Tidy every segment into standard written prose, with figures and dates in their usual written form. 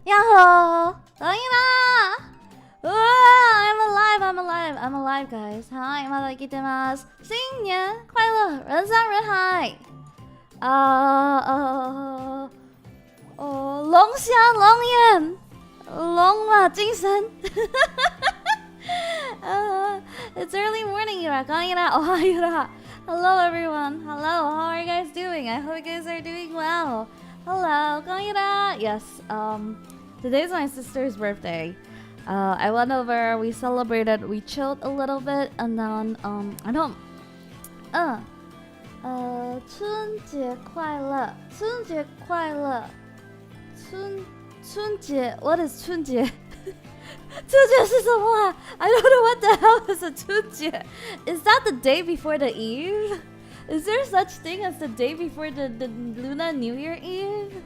Yahoo! I'm alive, guys. Hi, まだ生きてます。新年快乐，人山人海。龙虾龙眼，龙马精神。It's early morning, Yura. Oh, Yura. Hello, everyone. Hello. How are you guys doing? I hope you guys are doing well. Hello, Yura. Yes. Today's my sister's birthday. I went over. We celebrated. We chilled a little bit, and then I don't. 春节快乐，春节快乐，春节 What is 春节？春节是什么啊？ I don't know what the hell is a 春节. Is that the day before the Eve? Is there such thing as the day before the Lunar New Year Eve?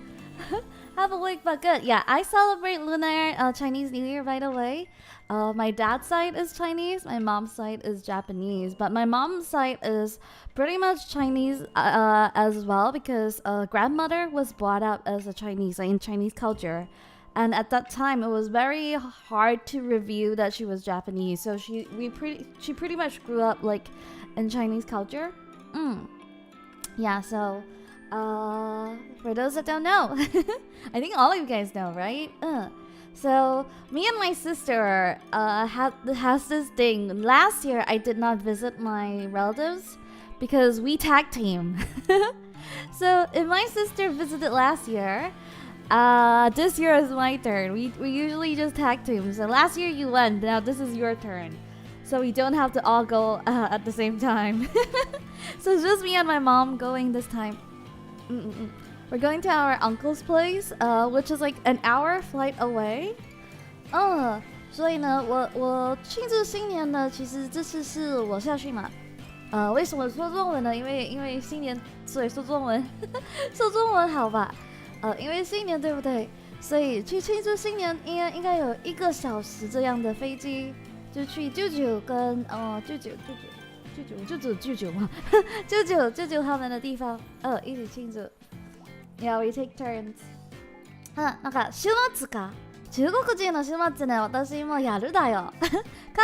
Have a week, but good. Yeah, I celebrate Lunar Chinese New Year right away. My dad's side is Chinese, my mom's side is Japanese, but my mom's side is pretty much Chinese as well because grandmother was brought up as a Chinese, like in Chinese culture. And at that time, it was very hard to review that she was Japanese. So she pretty much grew up like in Chinese culture. Yeah, so for those that don't know, I think all of you guys know, right? So me and my sister has this thing. Last year, I did not visit my relatives because we tag team. So if my sister visited last year, this year is my turn. We usually just tag team. So last year you went, now this is your turn. So we don't have to all go at the same time. So it's just me and my mom going this time. We're going to our uncle's place, which is like an hour flight away. 所以呢，我庆祝新年呢，其实这次是我下去嘛。为什么说中文呢？因为新年，所以说中文，说中文好吧？因为新年对不对？所以去庆祝新年应该有1个小时这样的飞机，就去舅舅跟舅舅嘛，舅舅他们的地方，一起庆祝。Yeah, we take turns. なんか週末か。中国人の週末ね、私もやるだよ。家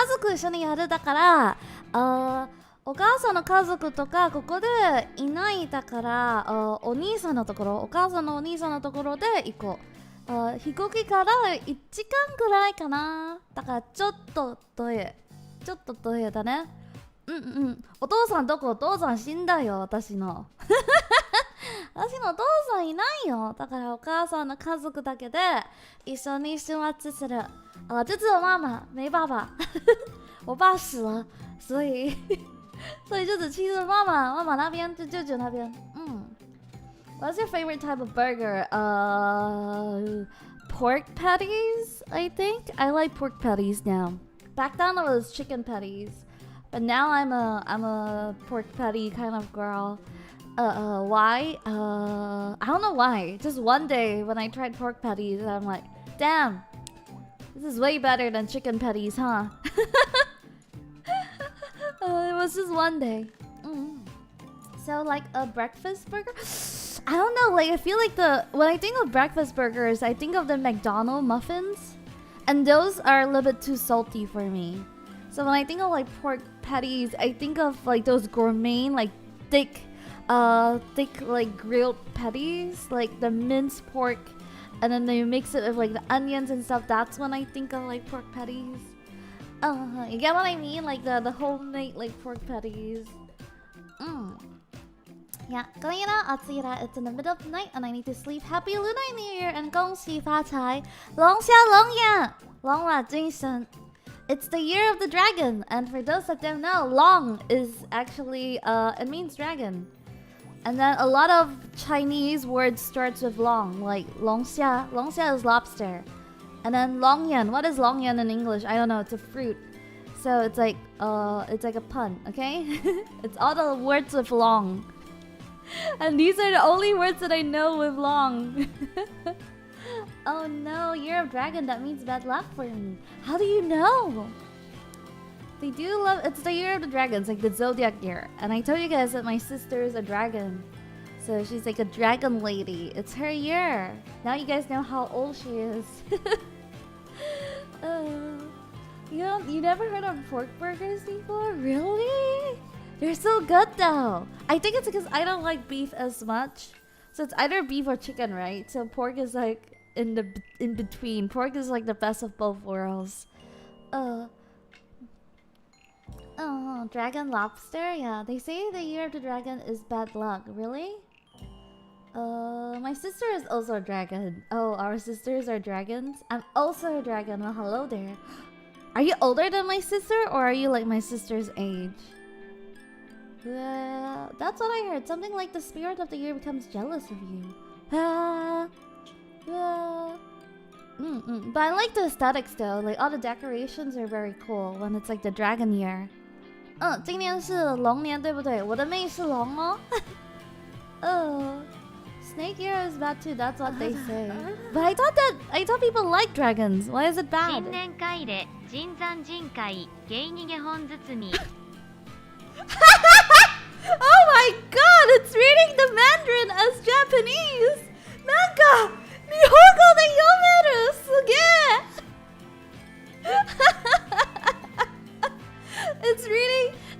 族一緒にやるだから、お母さんの家族とかここでいないだから、お兄さんのところ、お母さんのお兄さんのところで行こう。飛行機から1時間くらいかな。だからちょっと遠いだね。お父さんどこ？お父さん死んだよ、私の。私のお父さんいないよ。だからお母さんの家族だけで一緒に週末する。这只有妈妈，没爸爸。我爸死了，所以就只庆祝妈妈那边，就舅舅那边。What's your favorite type of burger? Pork patties, I think. I like pork patties now. Back then it was chicken patties, but now I'm a pork patty kind of girl. Why? I don't know why. Just one day when I tried pork patties, I'm like, damn, this is way better than chicken patties, huh? It was just one day. So like a breakfast burger? I don't know, like I feel like when I think of breakfast burgers, I think of the McDonald's muffins. And those are a little bit too salty for me. So when I think of like pork patties, I think of like those gourmet, like thick like grilled patties, like the minced pork, and then they mix it with like the onions and stuff. That's when I think of like pork patties. You get what I mean? Like the homemade like pork patties. Yeah, it's in the middle of the night and I need to sleep. Happy Lunar New Year and 恭喜发财，龙虾龙眼，龙马精神。It's the year of the dragon, and for those that don't know, long is actually it means dragon. And then a lot of Chinese words starts with long, like 龙虾. 龙虾 is lobster. And then 龙眼. What is 龙眼 in English? I don't know. It's a fruit. So it's like a pun, okay? It's all the words with long. And these are the only words that I know with long. Oh no, year of dragon. That means bad luck for me. How do you know? They do love. It's the year of the dragons, like the zodiac year. And I told you guys that my sister is a dragon. So she's like a dragon lady. It's her year. Now you guys know how old she is. You never heard of pork burgers before? Really? They're so good though. I think it's because I don't like beef as much. So it's either beef or chicken, right? So pork is like in between. Pork is like the best of both worlds. Dragon lobster? Yeah, they say the year of the dragon is bad luck. Really? My sister is also a dragon. Oh, our sisters are dragons? I'm also a dragon. Well, hello there. Are you older than my sister, or are you like my sister's age? That's what I heard. Something like the spirit of the year becomes jealous of you. But I like the aesthetics though. Like all the decorations are very cool when it's like the dragon year. 今年是龙年对不对？我的妹是龙哦。Snake year is bad too. That's what they say. But I thought people like dragons. Why is it bad? 人山人海ゲイニゲ本ずつに Oh my god, it's reading the Mandarin as Japanese! Nanka! Nihongo de yomeru! Suge!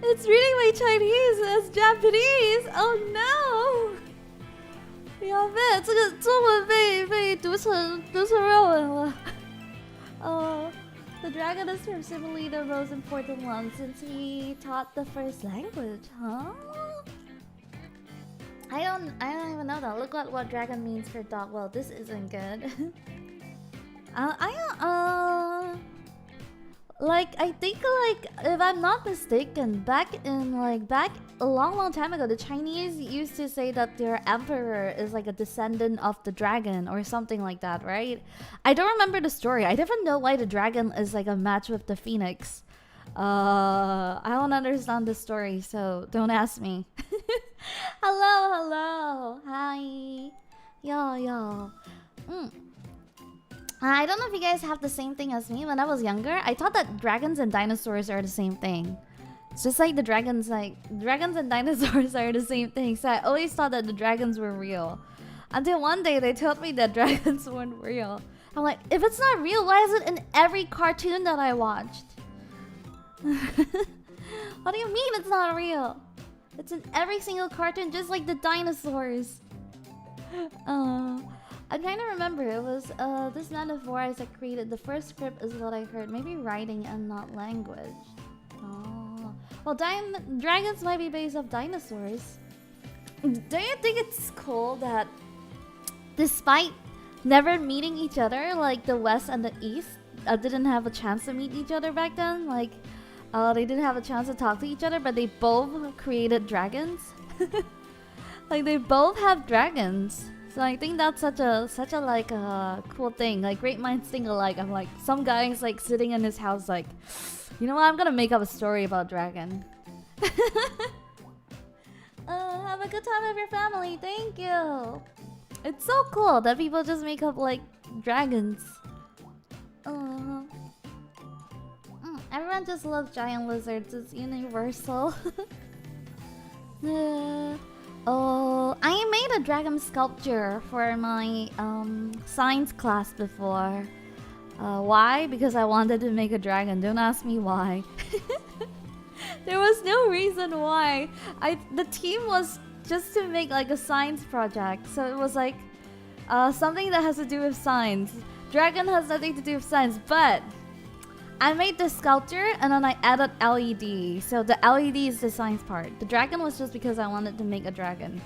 It's reading my Chinese as Japanese! Oh no! 要被这个中文被读成日文了。The dragon is presumably the most important one since he taught the first language, huh? I don't even know that. Look at what dragon means for dog. Well, this isn't good. I think if I'm not mistaken, back a long time ago, the Chinese used to say that their emperor is like a descendant of the dragon or something like that, right? I don't remember the story. I don't know why the dragon is like a match with the phoenix. I don't understand the story, so don't ask me. Hello, hi, yo. I don't know if you guys have the same thing as me. When I was younger, I thought that dragons and dinosaurs are the same thing. It's just like dragons and dinosaurs are the same thing. So I always thought that the dragons were real. Until one day they told me that dragons weren't real. I'm like, if it's not real, why is it in every cartoon that I watched? What do you mean it's not real? It's in every single cartoon, just like the dinosaurs. I'm trying to remember. It was this metaphor I created. The first script is what I heard. Maybe writing and not language. Oh. Well, dragons might be based off dinosaurs. Don't you think it's cool that despite never meeting each other, like the West and the East didn't have a chance to meet each other back then? Like, they didn't have a chance to talk to each other, but they both created dragons. Like, they both have dragons. So I think that's such a like cool thing. Like great minds think alike. I'm like some guy's like sitting in his house like, you know what? I'm gonna make up a story about dragon. Have a good time with your family. Thank you. It's so cool that people just make up like dragons. Everyone just loves giant lizards. It's universal. I made a dragon sculpture for my science class before. Why? Because I wanted to make a dragon. Don't ask me why. There was no reason why. The theme was just to make like a science project. So it was like something that has to do with science. Dragon has nothing to do with science, but I made the sculpture and then I added LED. So the LED is the science part. The dragon was just because I wanted to make a dragon.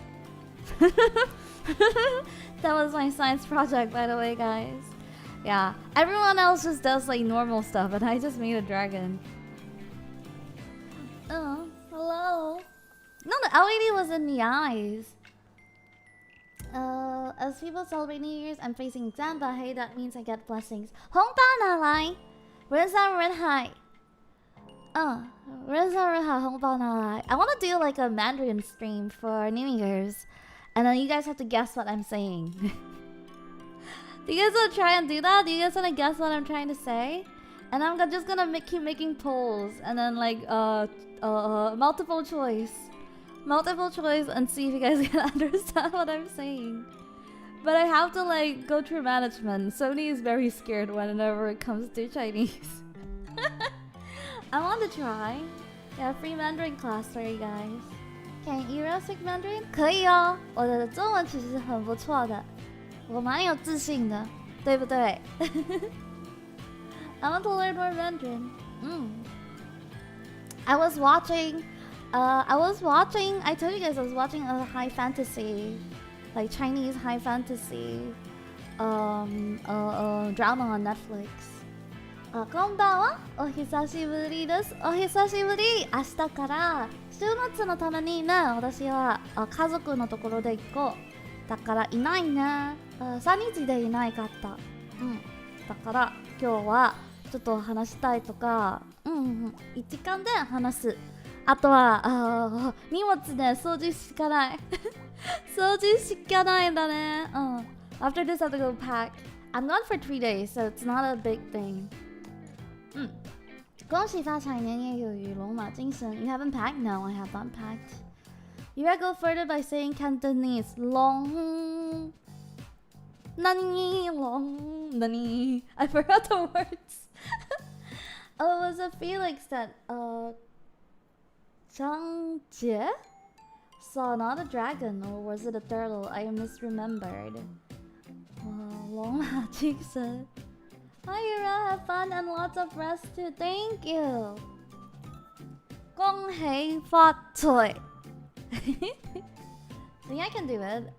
That was my science project, by the way, guys. Yeah, everyone else just does like normal stuff, and I just made a dragon. Oh, hello. No, the LED was in the eyes. As people celebrate New Year's, I'm facing exam, but hey, that means I get blessings. 红包拿来，人山人海。人山人海，红包拿来。I want to do like a Mandarin stream for New Year's, and then you guys have to guess what I'm saying. Do you guys want to try and do that? Do you guys want to guess what I'm trying to say? And I'm just gonna keep making polls, and then like multiple choice. multiple choice and see if you guys can understand what I'm saying. But I have to like go through management. Sony is very scared whenever it comes to Chinese. I want to try. Yeah, free Mandarin class for you guys. Can Yura speak Mandarin? 可以哦，我的中文其实很不错的，我蛮有自信的，对不对？I want to learn more Mandarin. I was watching. I told you guys I was watching a high fantasy, like Chinese high fantasy, drama on Netflix. こんばんは。お久しぶりです。お久しぶり。明日から週末のためにね、私は家族のところで行こう。だからいないね。3日でいないかった。だから今日はちょっと話したいとか、1時間で話す。あとは荷物で掃除しかない。掃除しかないんだね。After this I have to go pack. I'm gone for 3 days, so it's not a big thing. 恭喜发财，年年有余，龙马精神。You haven't packed? No, I have not packed. Yura go further by saying Cantonese. Long. Nani, long. Nani. I forgot the words. It was a Felix that, Zhang Jie saw not a dragon, or was it a turtle? I misremembered. Long Ma Jingsen. Hi Yura, have fun and lots of rest too. Thank you. 恭喜发财. See, I can do it.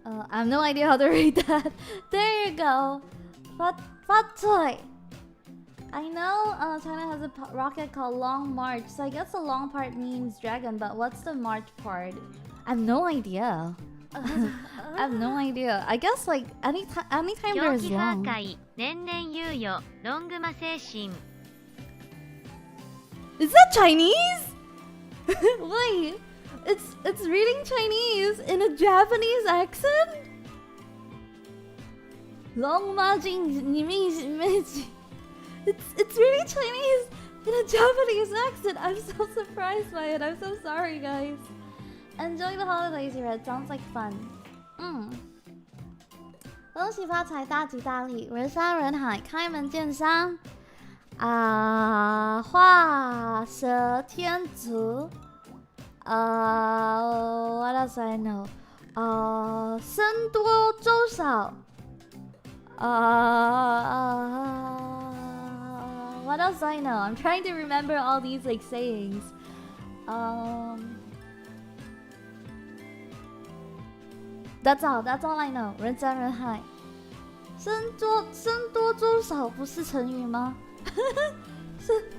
I have no idea how to read that. There you go. Phát cài. I know China has a rocket called Long March, so I guess the long part means dragon, but what's the march part? I have no idea. I have no idea. I guess like anytime there is long. 年々猶予ロングマ精神 Is that Chinese? Wait, it's reading Chinese in a Japanese accent? Long marching it's really Chinese in a Japanese accent. I'm so surprised by it. I'm so sorry, guys. Enjoy the holidays here. It sounds like fun. 恭喜发财，大吉大利，人山人海，开门见山。画蛇添足。What else I know? 僧多粥少。What else I know? I'm trying to remember all these like sayings. That's all I know. 人山人海。僧多粥少不是成语吗？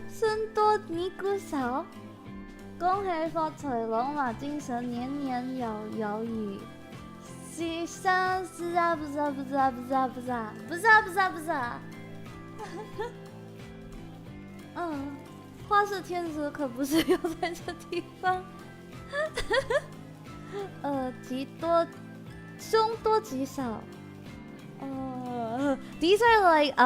僧多尼姑少。恭喜发财，龙马精神，年年有余。西山不是。画蛇添足可不是用在这地方。凶多吉少。These are like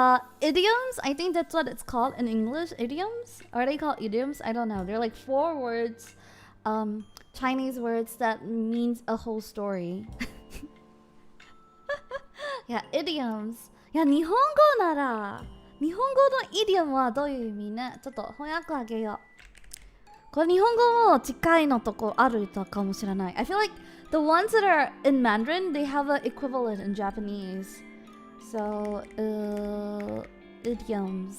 idioms. I think that's what it's called in English. Idioms? Are they called idioms? I don't know. They're like 4 words, Chinese words that means a whole story. Yeah, idioms. いや、日本語なら、日本語のイディオムはどういう意味ね。ちょっと翻訳あげよう。これ日本語も近いのとこあるかもしれない。I feel like the ones that are in Mandarin, they have an equivalent in Japanese. So, idioms.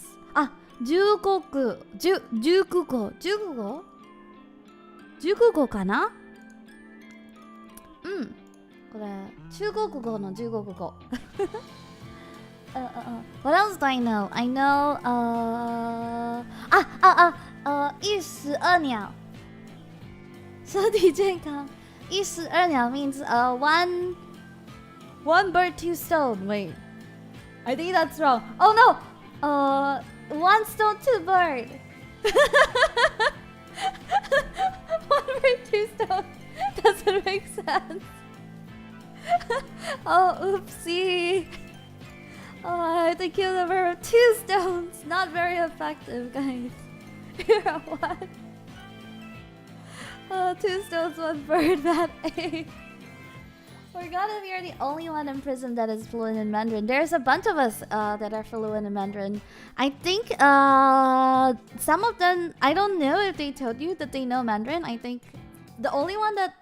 19語かな？これ中国語の15語。What else do I know? I know, 12鸟。身体健康。12鸟 means one bird, 2 stone. Wait, I think that's wrong. Oh no! 1 stone, 2 bird. 1 bird, 2 stone. Doesn't make sense. Oh, oopsie. I have to kill the bird with 2 stones. Not very effective, guys. You're a what? 2 stones, 1 bird, that A. Forgot if you're the only one in Prism that is fluent in Mandarin. There's a bunch of us that are fluent in Mandarin. I think some of them, I don't know if they told you that they know Mandarin. I think the only one that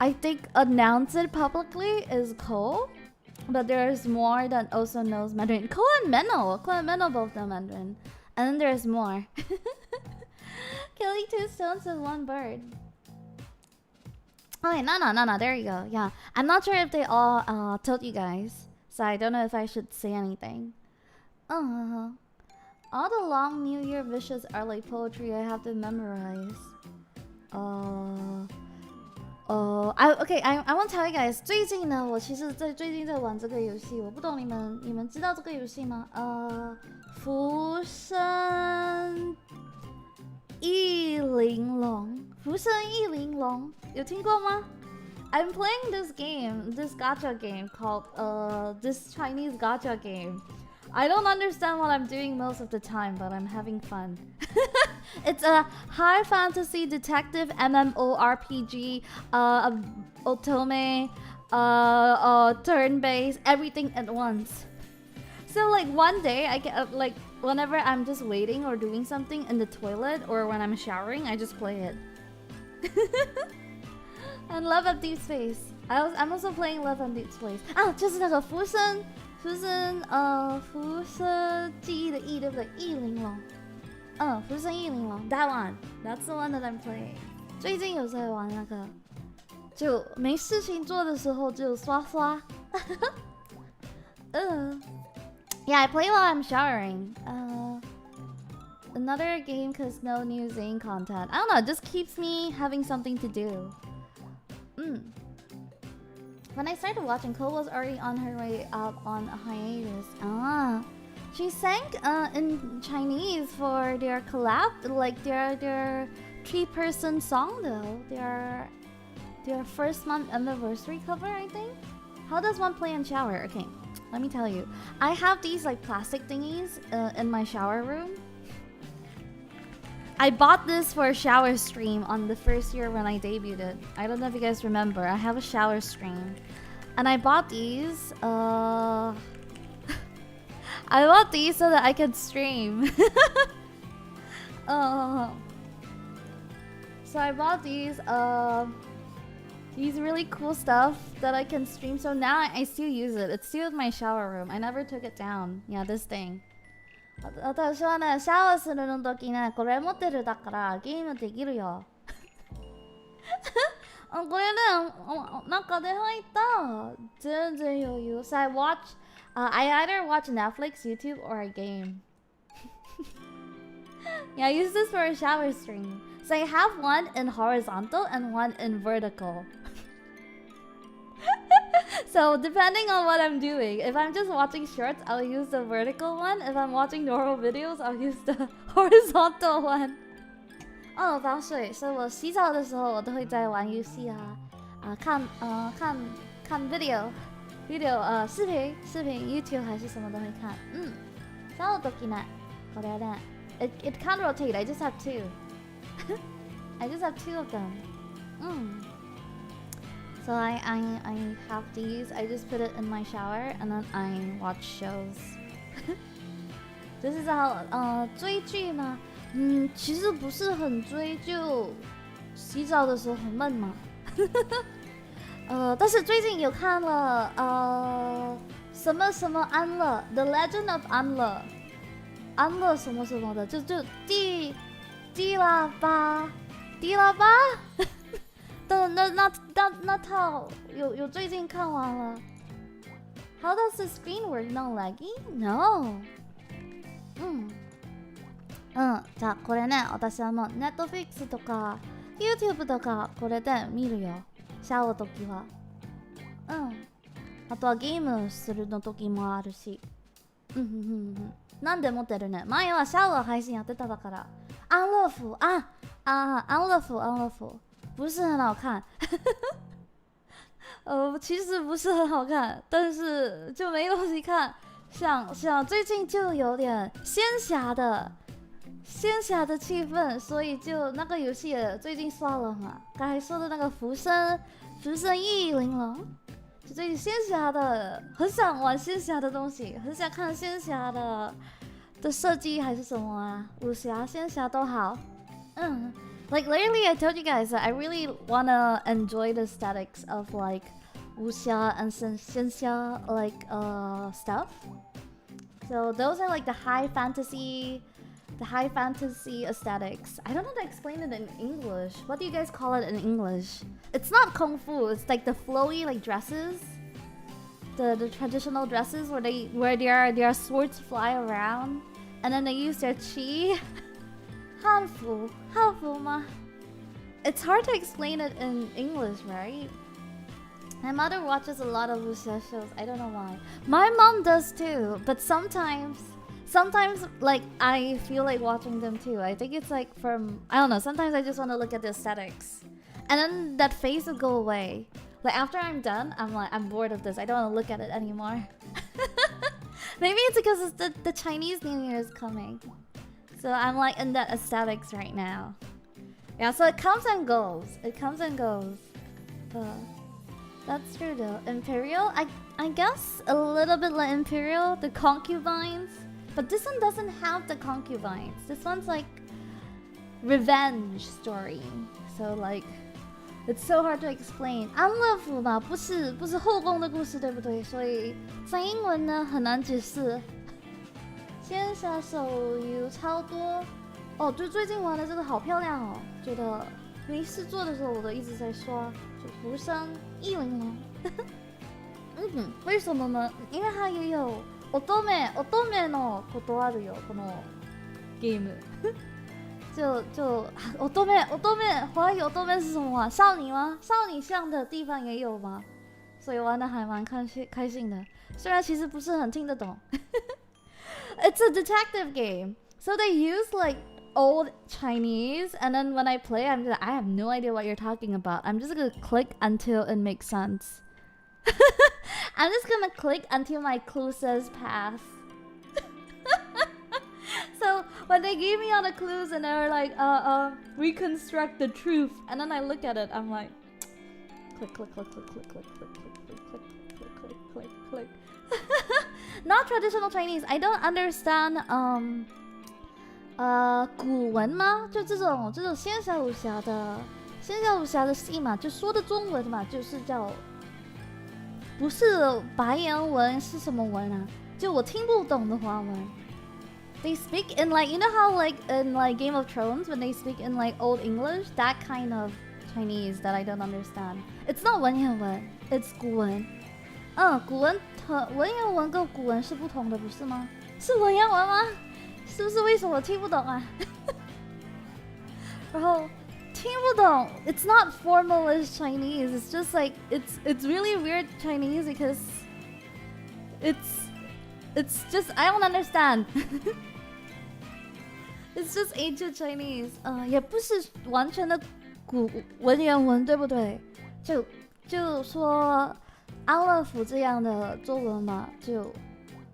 I think announced it publicly is Cole. But there's more that also knows Mandarin. Cole and Menno both know Mandarin. And then there's more. Killing 2 stones with 1 bird. Oh, no, there you go. Yeah, I'm not sure if they all told you guys, so I don't know if I should say anything. All the long New Year wishes are like poetry I have to memorize. I want to tell you guys. 最近呢，我其实最近在玩这个游戏，我不懂你们知道这个游戏吗？浮生翼玲珑，浮生翼玲珑，有听过吗？ I'm playing this game, this gacha game called this Chinese gacha game. I don't understand what I'm doing most of the time, but I'm having fun. It's a high fantasy detective MMORPG, otome, turn-based, everything at once. So like one day I get like whenever I'm just waiting or doing something in the toilet or when I'm showering, I just play it. And Love and Deep Space. I'm also playing Love and Deep Space. 啊，就是那个浮生记忆的忆，对不对？翼玲珑。浮生翼玲珑 ，that one. That's the one that I'm playing. 最近有在玩那个，就没事情做的时候就刷刷。Yeah, I play while I'm showering. Another game cause no new Zane content. I don't know, it just keeps me having something to do. When I started watching, Cole was already on her way out on a hiatus. She sang in Chinese for their collab, like their 3-person song though. Their first month anniversary cover, I think. How does one play in shower? Okay, let me tell you. I have these like plastic thingies in my shower room. I bought this for a shower stream on the first year when I debuted it. I don't know if you guys remember. I have a shower stream. And I bought these. I bought these so that I could stream. So I bought these really cool stuff that I can stream. So now I still use it. It's still in my shower room. I never took it down. Yeah, this thing. 私はね、シャワーするの時ね、これ持ってるだからゲームできるよ。これね、中で入った。全然余裕。So I either watch Netflix, YouTube, or I game. Yeah, I use this for a shower stream. So I have one in horizontal and one in vertical. So depending on what I'm doing, if I'm just watching shorts, I'll use the vertical one. If I'm watching normal videos, I'll use the horizontal one. 防水，所以我洗澡的时候我都会在玩游戏啊，看 video 视频 YouTube 还是什么都会看。シャワーの時ね、これね、it can't rotate. I just have 2. I just have 2 of them. So I have these. I just put it in my shower and then I watch shows. This is how 追剧吗？其实不是很追，就洗澡的时候很闷嘛。但是最近有看了什么什么安乐 The Legend of 安乐什么什么的，就地喇叭的那套有最近看完了。How does the screen work? No laggy? No. じゃあこれね、私はもう Netflix とか YouTube とかこれで見るよ。シャワーの時は。あとはゲームするの時もあるし。なんで持ってるね。前はシャワー配信やってただから。安乐服安乐服。不是很好看，其实不是很好看，但是就没东西看，想最近就有点仙侠的仙侠的气氛，所以就那个游戏也最近刷了嘛。刚才说的那个浮生异灵龙，就最近仙侠的，很想玩仙侠的东西，很想看仙侠的设计还是什么啊，武侠、仙侠都好。Like lately, I told you guys that I really wanna enjoy the aesthetics of like wuxia and xianxia like stuff. So those are like the high fantasy aesthetics. I don't know how to explain it in English. What do you guys call it in English? It's not kung fu. It's like the flowy like dresses, the traditional dresses where their swords fly around, and then they use their chi. Hanfu ma. It's hard to explain it in English, right? My mother watches a lot of wuxia shows. I don't know why. My mom does too, but sometimes like I feel like watching them too. I think it's like I don't know, sometimes I just want to look at the aesthetics. And then that phase will go away. Like after I'm done, I'm like, I'm bored of this. I don't want to look at it anymore. Maybe it's because it's the Chinese New Year is coming. So I'm like in that aesthetics right now. Yeah, so it comes and goes. That's true though. Imperial, I guess a little bit like Imperial, the concubines. But this one doesn't have the concubines. This one's like revenge story. So like, it's so hard to explain. 安乐府嘛，不是后宫的故事，对不对？所以在英文呢很难解释。仙侠手游超多哦，就最近玩的这个好漂亮哦，觉得没事做的时候我都一直在刷，就浮生异灵龙。为什么呢？因为它也有乙女のことあるよこのゲーム。就乙女，华语乙女是什么啊？少女吗？少女像的地方也有吗？所以玩的还蛮开心的，虽然其实不是很听得懂。It's a detective game, so they use like old Chinese, and then when I play, I have no idea what you're talking about. I'm just gonna click until it makes sense. I'm just gonna click until my clue says pass. So when they gave me all the clues and they were like, reconstruct the truth, and then I look at it, I'm like, click. Not traditional Chinese. I don't understand. 古文吗？就这种仙侠武侠的戏嘛，就说的中文嘛，就是叫不是白言文是什么文啊？就我听不懂的华文。They speak in like, you know how like in like Game of Thrones when they speak in like Old English, that kind of Chinese that I don't understand. It's not 文言文 it's 古文。古文文言文跟古文是不同的，不是吗？是文言文吗？是不是为什么我听不懂啊？然后听不懂 it's not formalist Chinese. It's just like it's really weird Chinese because it's just I don't understand. It's just ancient Chinese. 也不是完全的古文言文，对不对？就说安乐府这样的作文嘛，就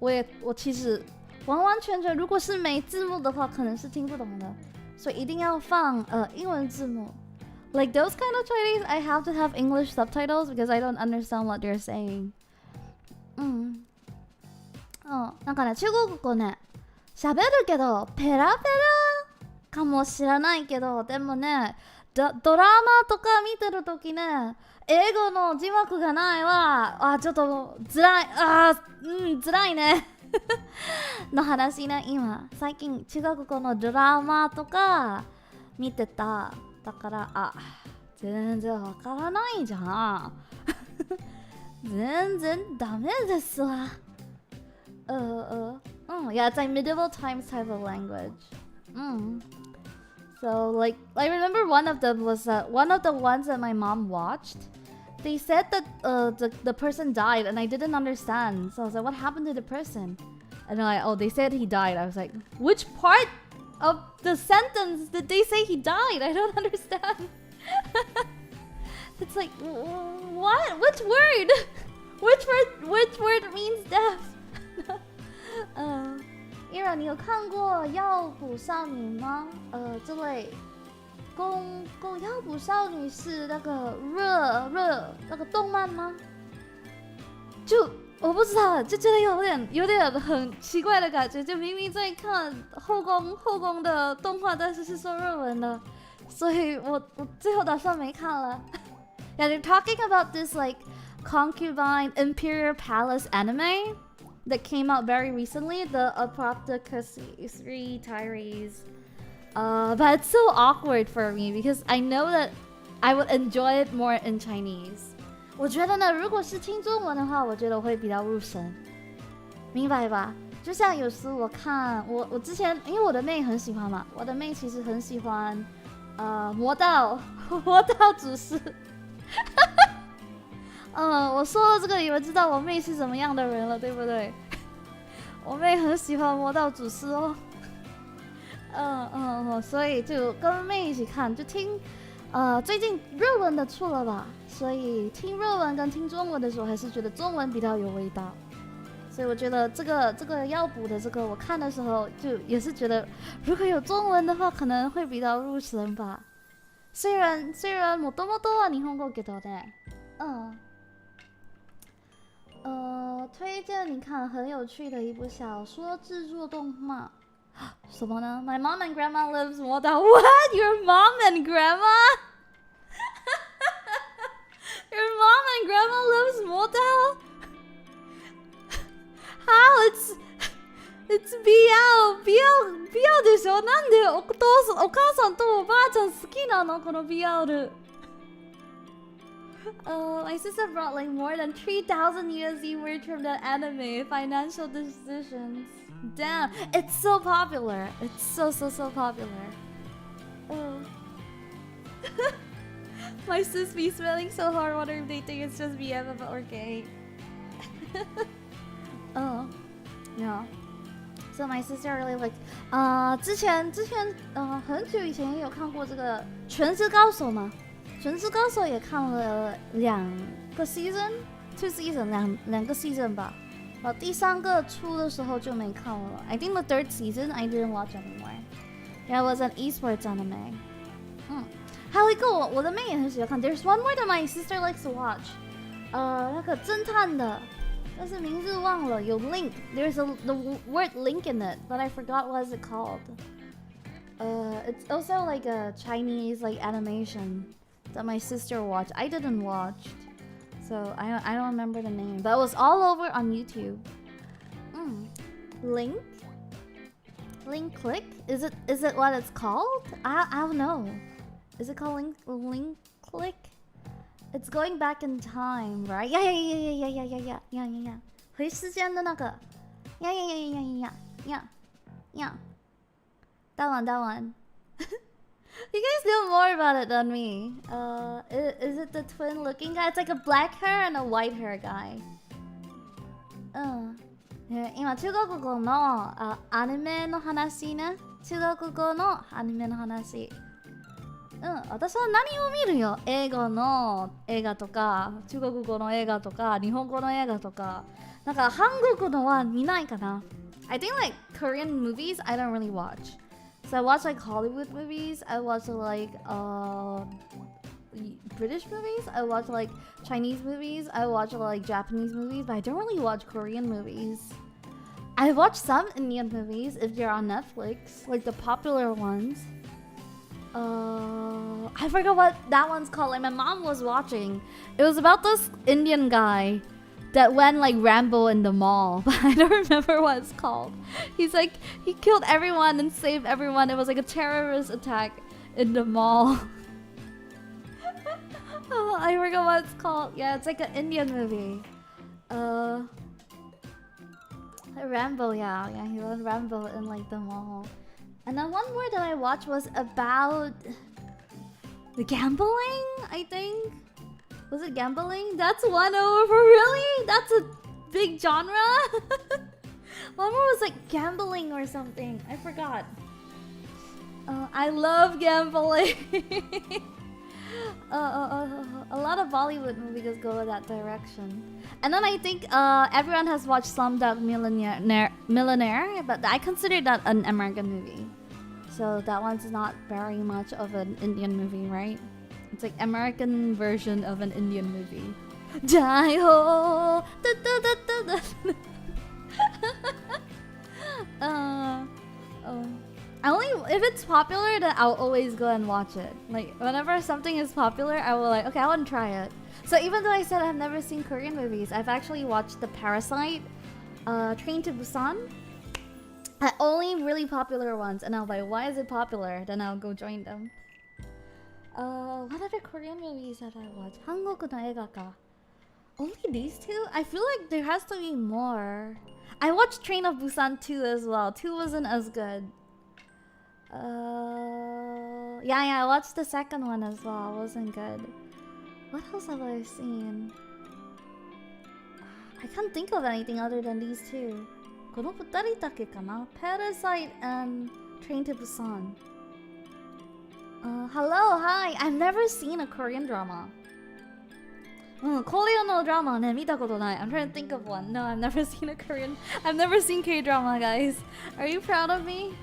我其实完全如果是没字幕的话，可能是听不懂的，所以一定要放英文字幕。Like those kind of Chinese, I have to have English subtitles because I don't understand what they're saying. なんかね、中国語ね、喋るけどペラペラかもしれないけど、でもね、ドラマとか見てるときね、英語の字幕がないわ。ちょっと辛いね。の話ね、今最近中国語のドラマとか見てた。だから全然わからないじゃん。全然ダメですわ。Yeah, it's like medieval times type of language. So like I remember one of them was one of the ones that my mom watched. They said that the person died and I didn't understand. So I was like, what happened to the person? And they're like, oh, they said he died. I was like, which part of the sentence did they say he died? I don't understand. It's like, what? Which word? Which word means death? Yura， 你有看过《药补少女》吗？这类药补少女是那个热那个动漫吗？就我不知道，就觉得有点很奇怪的感觉，就明明在看后宫的动画，但是说日文的，所以我最后打算没看了。Yeah, they're talking about this like concubine imperial palace anime that came out very recently, the Apothecary Diaries. But it's so awkward for me because I know that I would enjoy it more in Chinese. 我觉得呢，如果是听中文的话，我觉得我会比较入神，明白吧？就像有时我看我之前，因为我的妹很喜欢嘛，我的妹其实很喜欢魔道祖师。我说了这个，你们知道我妹是什么样的人了，对不对？我妹很喜欢魔道祖师哦。所以就跟妹一起看，就听最近日文的出了吧，所以听日文跟听中文的时候，还是觉得中文比较有味道。所以我觉得这个要补的这个，我看的时候就也是觉得，如果有中文的话，可能会比较入神吧。虽然もともとは日本語けどね。推荐你看很有趣的一部小说制作动画。什么呢 ？My mom and grandma lives more than what? Your mom and grandma? Your mom and grandma lives more than? How? It's BL でしょ？なんでお母さんとおばあちゃん好きなのこの BL？My sister brought like more than 3,000 USD worth from the anime financial decisions. Damn, it's so popular. It's so popular. My sis be smelling so hard wondering if they think it's just BFF or gay. Yeah. So my sister really like 之前很久以前也有看过这个全职高手嘛，全职高手也看了2个 season，2 season 两个 season 吧。第3个出的时候就没看了。I think the 3rd season I didn't watch anymore. Yeah, it was an esports anime. 还有一个我的妹也很喜欢看。There's one more that my sister likes to watch. 那个侦探的，但是名字忘了。有 link. There's the word link in it, but I forgot what is it called. It's also like a Chinese like animation that my sister watched. I didn't watch. So I don't remember the name, but it was all over on YouTube. Link click? Is it what it's called? I don't know. Is it called link click? It's going back in time, right? Yeah. 回时间的那个 Yeah. That one. You guys know more about it than me. Is it the twin looking guy? It's like a black hair and a white hair guy. 今中国語のアニメの話ね。中国語のアニメの話。私は何を見るよ。英語の映画とか、中国語の映画とか、日本語の映画とか。なんか韓国のは見ないかな。I think like Korean movies I don't really watch. So I watch like Hollywood movies. I watch like British movies. I watch like Chinese movies. I watch like Japanese movies, but I don't really watch Korean movies. I watch some Indian movies if they're on Netflix, like the popular ones. I forgot what that one's called. Like my mom was watching. It was about this Indian guy that went like Rambo in the mall, but I don't remember what it's called. He's like, he killed everyone and saved everyone. It was like a terrorist attack in the mall. I forgot what it's called. Yeah, it's like an Indian movie. Rambo, yeah, he was Rambo in like the mall. And then one more that I watched was about the gambling, I think. Was it gambling? That's one over, really? That's a big genre? One more was like gambling or something. I forgot. I love gambling. A lot of Bollywood movies go that direction. And then I think everyone has watched Slumdog Millionaire, but I consider that an American movie. So that one's not very much of an Indian movie, right? It's like American version of an Indian movie. Jai ho! Only if it's popular, then I'll always go and watch it. Like whenever something is popular, I will like, okay, I want to try it. So even though I said I've never seen Korean movies, I've actually watched The Parasite, Train to Busan. Only really popular ones, and I'll be like, why is it popular? Then I'll go join them. What other Korean movies have I watched? 한국은 애가가. Only these two? I feel like there has to be more. I watched Train of Busan 2 as well. 2 wasn't as good. Yeah, I watched the second one as well. It wasn't good. What else have I seen? I can't think of anything other than these two. Parasite and Train to Busan. Hello, hi. I've never seen a Korean drama. Korean drama. I'm trying to think of one. No, I've never seen a Korean. I've never seen K-drama, guys. Are you proud of me?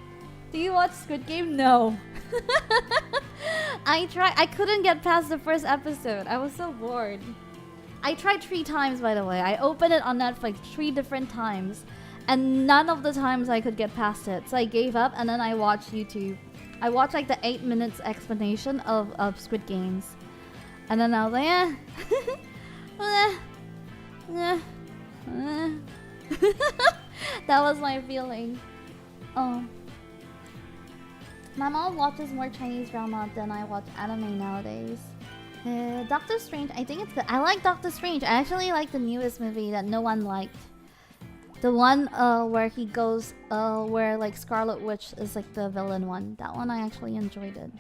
Do you watch Squid Game? No. I tried. I couldn't get past the first episode. I was so bored. I tried 3 times, by the way. I opened it on Netflix 3 different times, and none of the times I could get past it. So I gave up, and then I watched YouTube. I watched like the 8 minutes explanation of Squid Games, and then I was like, that was my feeling. My mom watches more Chinese drama than I watch anime nowadays. Doctor Strange, I think it's good. I like Doctor Strange. I actually like the newest movie that no one liked. The one where he goes, where like Scarlet Witch is like the villain one. That one I actually enjoyed it.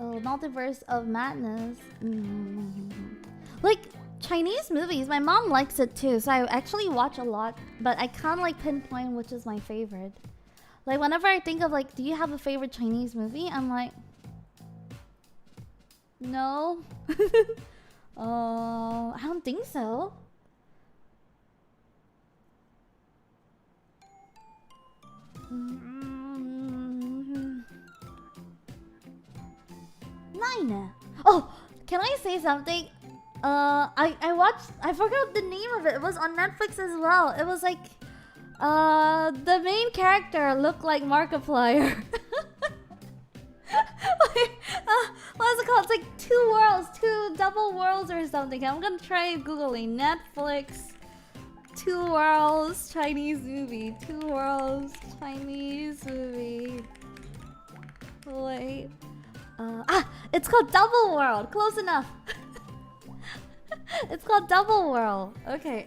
Oh, Multiverse of Madness. Like Chinese movies, my mom likes it too, so I actually watch a lot, but I can't like pinpoint which is my favorite. Like whenever I think of like, do you have a favorite Chinese movie? I'm like, no. I don't think so. Nine. Oh, can I say something? I watched. I forgot the name of it. It was on Netflix as well. It was like, the main character looked like Markiplier. What's it called? It's like 2 worlds, 2 double worlds or something. I'm gonna try googling Netflix 2 worlds Chinese movie. 2 worlds Chinese movie. Wait. It's called Double World. Close enough. It's called Double World. Okay,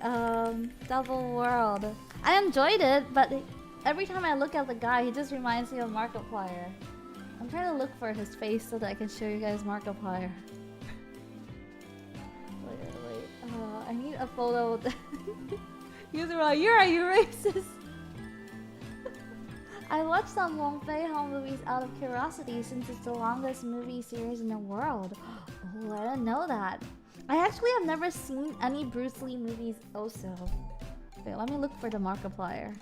Double World. I enjoyed it, but every time I look at the guy, he just reminds me of Markiplier. I'm trying to look for his face so that I can show you guys Markiplier. Wait. I need a photo. Yura, you racist. I watched some Wong Fei-hao movies out of curiosity since it's the longest movie series in the world. Oh, I didn't know that. I actually have never seen any Bruce Lee movies also. Wait, let me look for the Markiplier.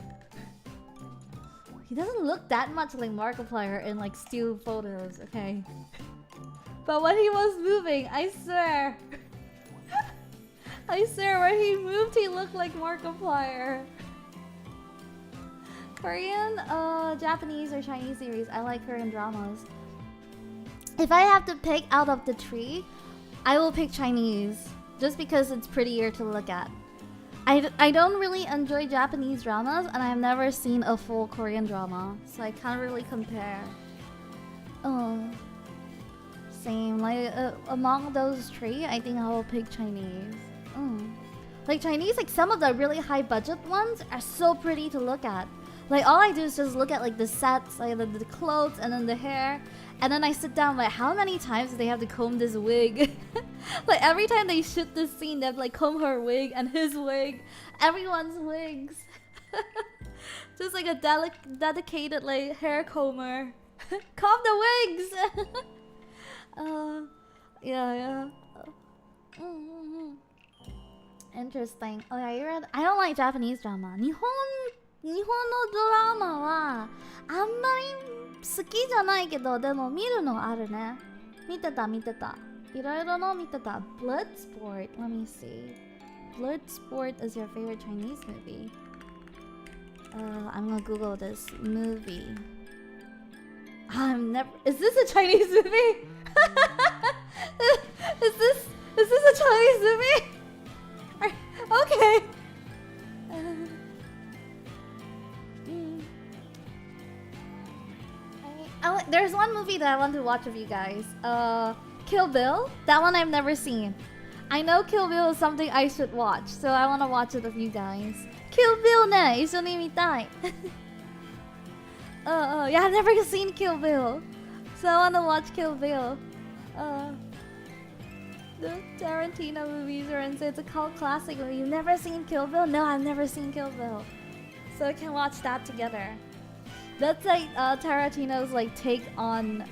He doesn't look that much like Markiplier in like still photos, okay? But when he was moving, I swear. I swear, when he moved, he looked like Markiplier. Korean, Japanese, or Chinese series. I like Korean dramas. If I have to pick out of the 3, I will pick Chinese. Just because it's prettier to look at. I don't really enjoy Japanese dramas, and I've never seen a full Korean drama, so I can't really compare. Same. Like among those 3, I think I will pick Chinese. Like Chinese, like some of the really high budget ones are so pretty to look at. Like all I do is just look at like the sets, like the clothes, and then the hair, and then I sit down like, how many times do they have to comb this wig? Like every time they shoot this scene, they have like comb her wig and his wig, everyone's wigs. Just like a dedicated like hair comber. Comb the wigs! Yeah. Interesting. Oh yeah, you're. I don't like Japanese drama. 日本のドラマはあんまり好きじゃないけど、でも見るのあるね。見てた。いろいろの見てた。Bloodsport. Let me see. Bloodsport is your favorite Chinese movie? I'm gonna Google this movie. Is this a Chinese movie? Is this a Chinese movie? Okay. There's one movie that I want to watch with you guys. Kill Bill. That one I've never seen. I know Kill Bill is something I should watch, so I want to watch it with you guys. Kill Bill ne, 一緒に見たい. Yeah, I've never seen Kill Bill, so I want to watch Kill Bill. The Tarantino movies are insane. It's a cult classic. You've never seen Kill Bill? No, I've never seen Kill Bill, so I can watch that together. That's like Tarantino's like take on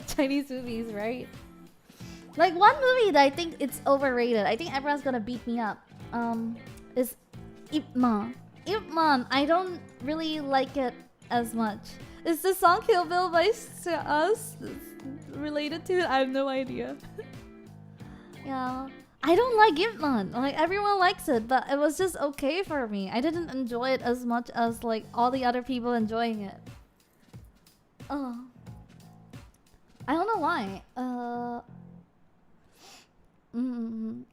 Chinese movies, right? Like one movie that I think it's overrated. I think everyone's gonna beat me up. Is Ip Man. Ip Man. I don't really like it as much. Is the song Kill Bill by us related to it? I have no idea. Yeah. I don't like Ip Man. Like everyone likes it, but it was just okay for me. I didn't enjoy it as much as like all the other people enjoying it. Oh. I don't know why.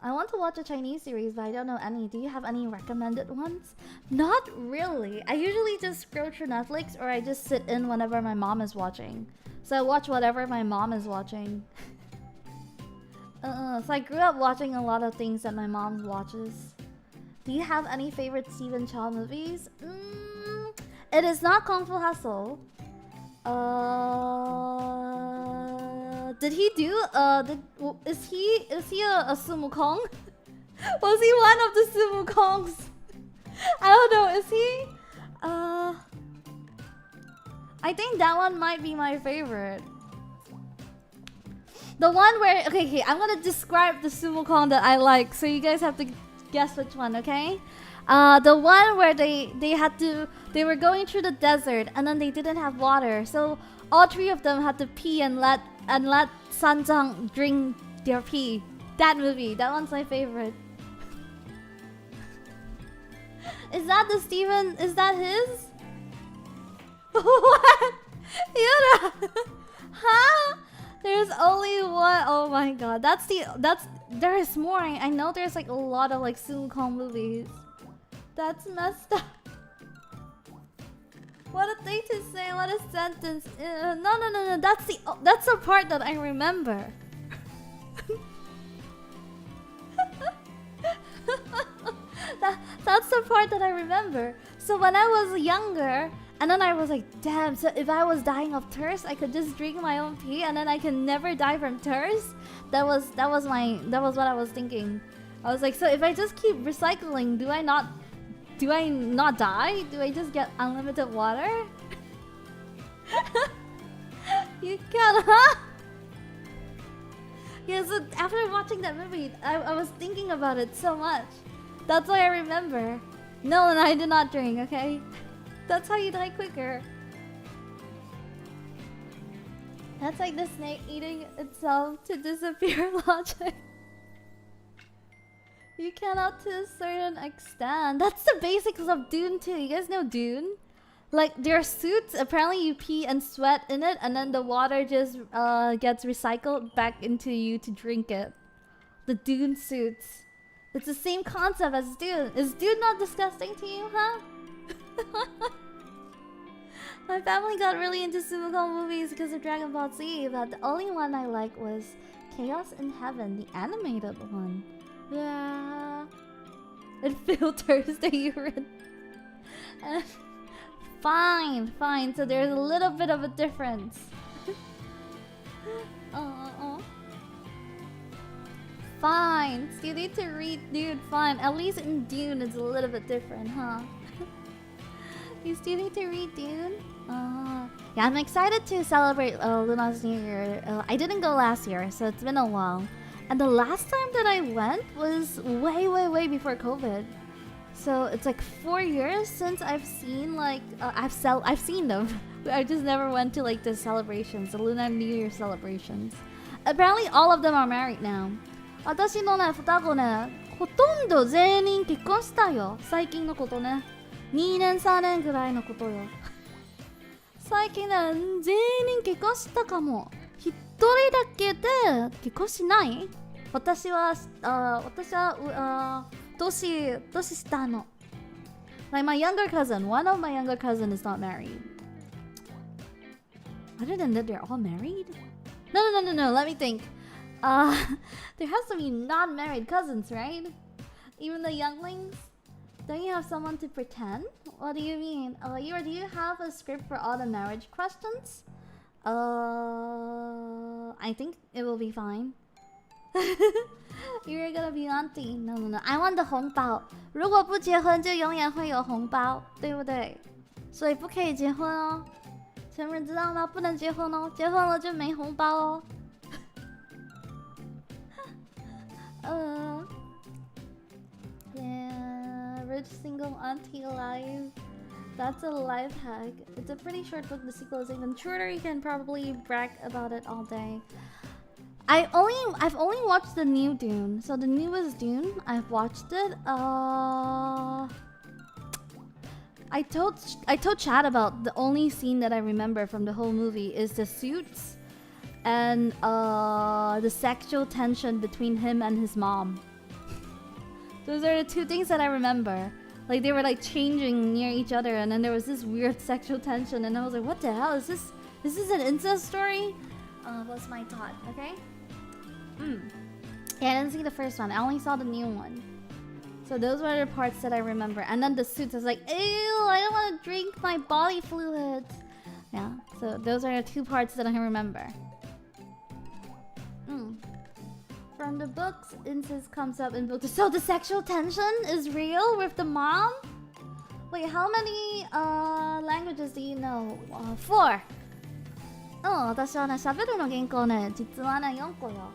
I want to watch a Chinese series, but I don't know any. Do you have any recommended ones? Not really. I usually just scroll through Netflix or I just sit in whenever my mom is watching. So I watch whatever my mom is watching. So I grew up watching a lot of things that my mom watches. Do you have any favorite Stephen Chow movies? It is not Kung Fu Hustle. Did he do is he a Sumo Kong? Was he one of the Sumo Kongs? I don't know, is he? I think that one might be my favorite. The one where okay, I'm gonna describe the Sumo Kong that I like, so you guys have to guess which one, okay? The one where they were going through the desert and then they didn't have water, so all three of them had to pee and let Sanjang drink their pee. That movie, that one's my favorite. Is that the Steven? Is that his? What? Yura? Huh? There's only one. Oh my god, there is more. I know there's like a lot of like Sun Kong movies. That's messed up. What a thing to say! What a sentence! No. That's the part that I remember. That's the part that I remember. So when I was younger, and then I was like, damn. So if I was dying of thirst, I could just drink my own pee, and then I can never die from thirst. That was what I was thinking. I was like, so if I just keep recycling, do I not die? Do I just get unlimited water? You can, huh? Yeah, so after watching that movie, I was thinking about it so much. That's why I remember. No, I did not drink, okay? That's how you die quicker. That's like the snake eating itself to disappear logic. You cannot to a certain extent. That's the basics of Dune too. You guys know Dune? Like their suits, apparently you pee and sweat in it and then the water just gets recycled back into you to drink it. The Dune suits. It's the same concept as Dune. Is Dune not disgusting to you, huh? My family got really into Sumo Kong movies because of Dragon Ball Z, but the only one I liked was Chaos in Heaven, the animated one. Yeah. It filters the urine. Fine. So there's a little bit of a difference. Fine. So you need to read Dune. Fine. At least in Dune it's a little bit different, huh? You still need to read Dune? Yeah, I'm excited to celebrate Lunar New Year. I didn't go last year, so it's been a while. And the last time that I went was way before COVID. So it's like 4 years since I've seen like I've seen them. I just never went to like the celebrations, the Lunar New Year celebrations. Apparently all of them are married now. 私のね、双子ね、ほとんど全員結婚したよ。最近のことね。2年3年ぐらいのことよ。最近ね、全員結婚したかも。一人だけで結婚しない？私は年下の。Like my younger cousin, one of my younger cousin is not married. Other than that, they're all married? No, let me think. There has to be non-married cousins, right? Even the younglings? Don't you have someone to pretend? What do you mean? Yura, do you have a script for all the marriage questions? I think it will be fine. You're gonna be auntie. No. I want the 红包。如果不结婚就永远会有红包，对不对？所以不可以结婚哦。全部人知道吗？不能结婚哦，结婚了就没红包哦。Yeah, rich single auntie alive. That's a life hack. It's a pretty short book. The sequel is even shorter. You can probably brag about it all day. I've only watched the new Dune. So the newest Dune, I've watched it. I told Chad about the only scene that I remember from the whole movie is the suits and the sexual tension between him and his mom. Those are the two things that I remember. Like they were like changing near each other, and then there was this weird sexual tension, and I was like, "What the hell is this? Is this an incest story?" Was my thought. Okay. Yeah, I didn't see the first one. I only saw the new one. So those were the parts that I remember. And then the suits, I was like, ew, I don't want to drink my body fluids. Yeah, so those are the two parts that I remember. From the books, incest comes up in books. So the sexual tension is real with the mom? Wait, how many languages do you know? 4. 私はね、喋るの原稿ね、実はね、4個よ。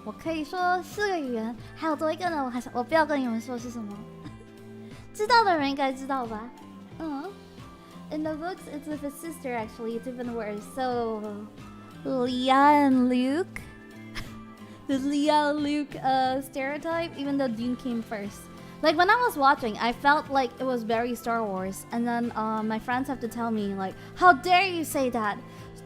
我可以说4个语言，还有多一个呢，我不要跟你们说是什么。知道的人应该知道吧？In the books, it's with his sister actually. It's even worse. So, Leah and Luke. The Leah and Luke stereotype, even though Dune came first. Like when I was watching, I felt like it was very Star Wars. And then my friends have to tell me like, how dare you say that?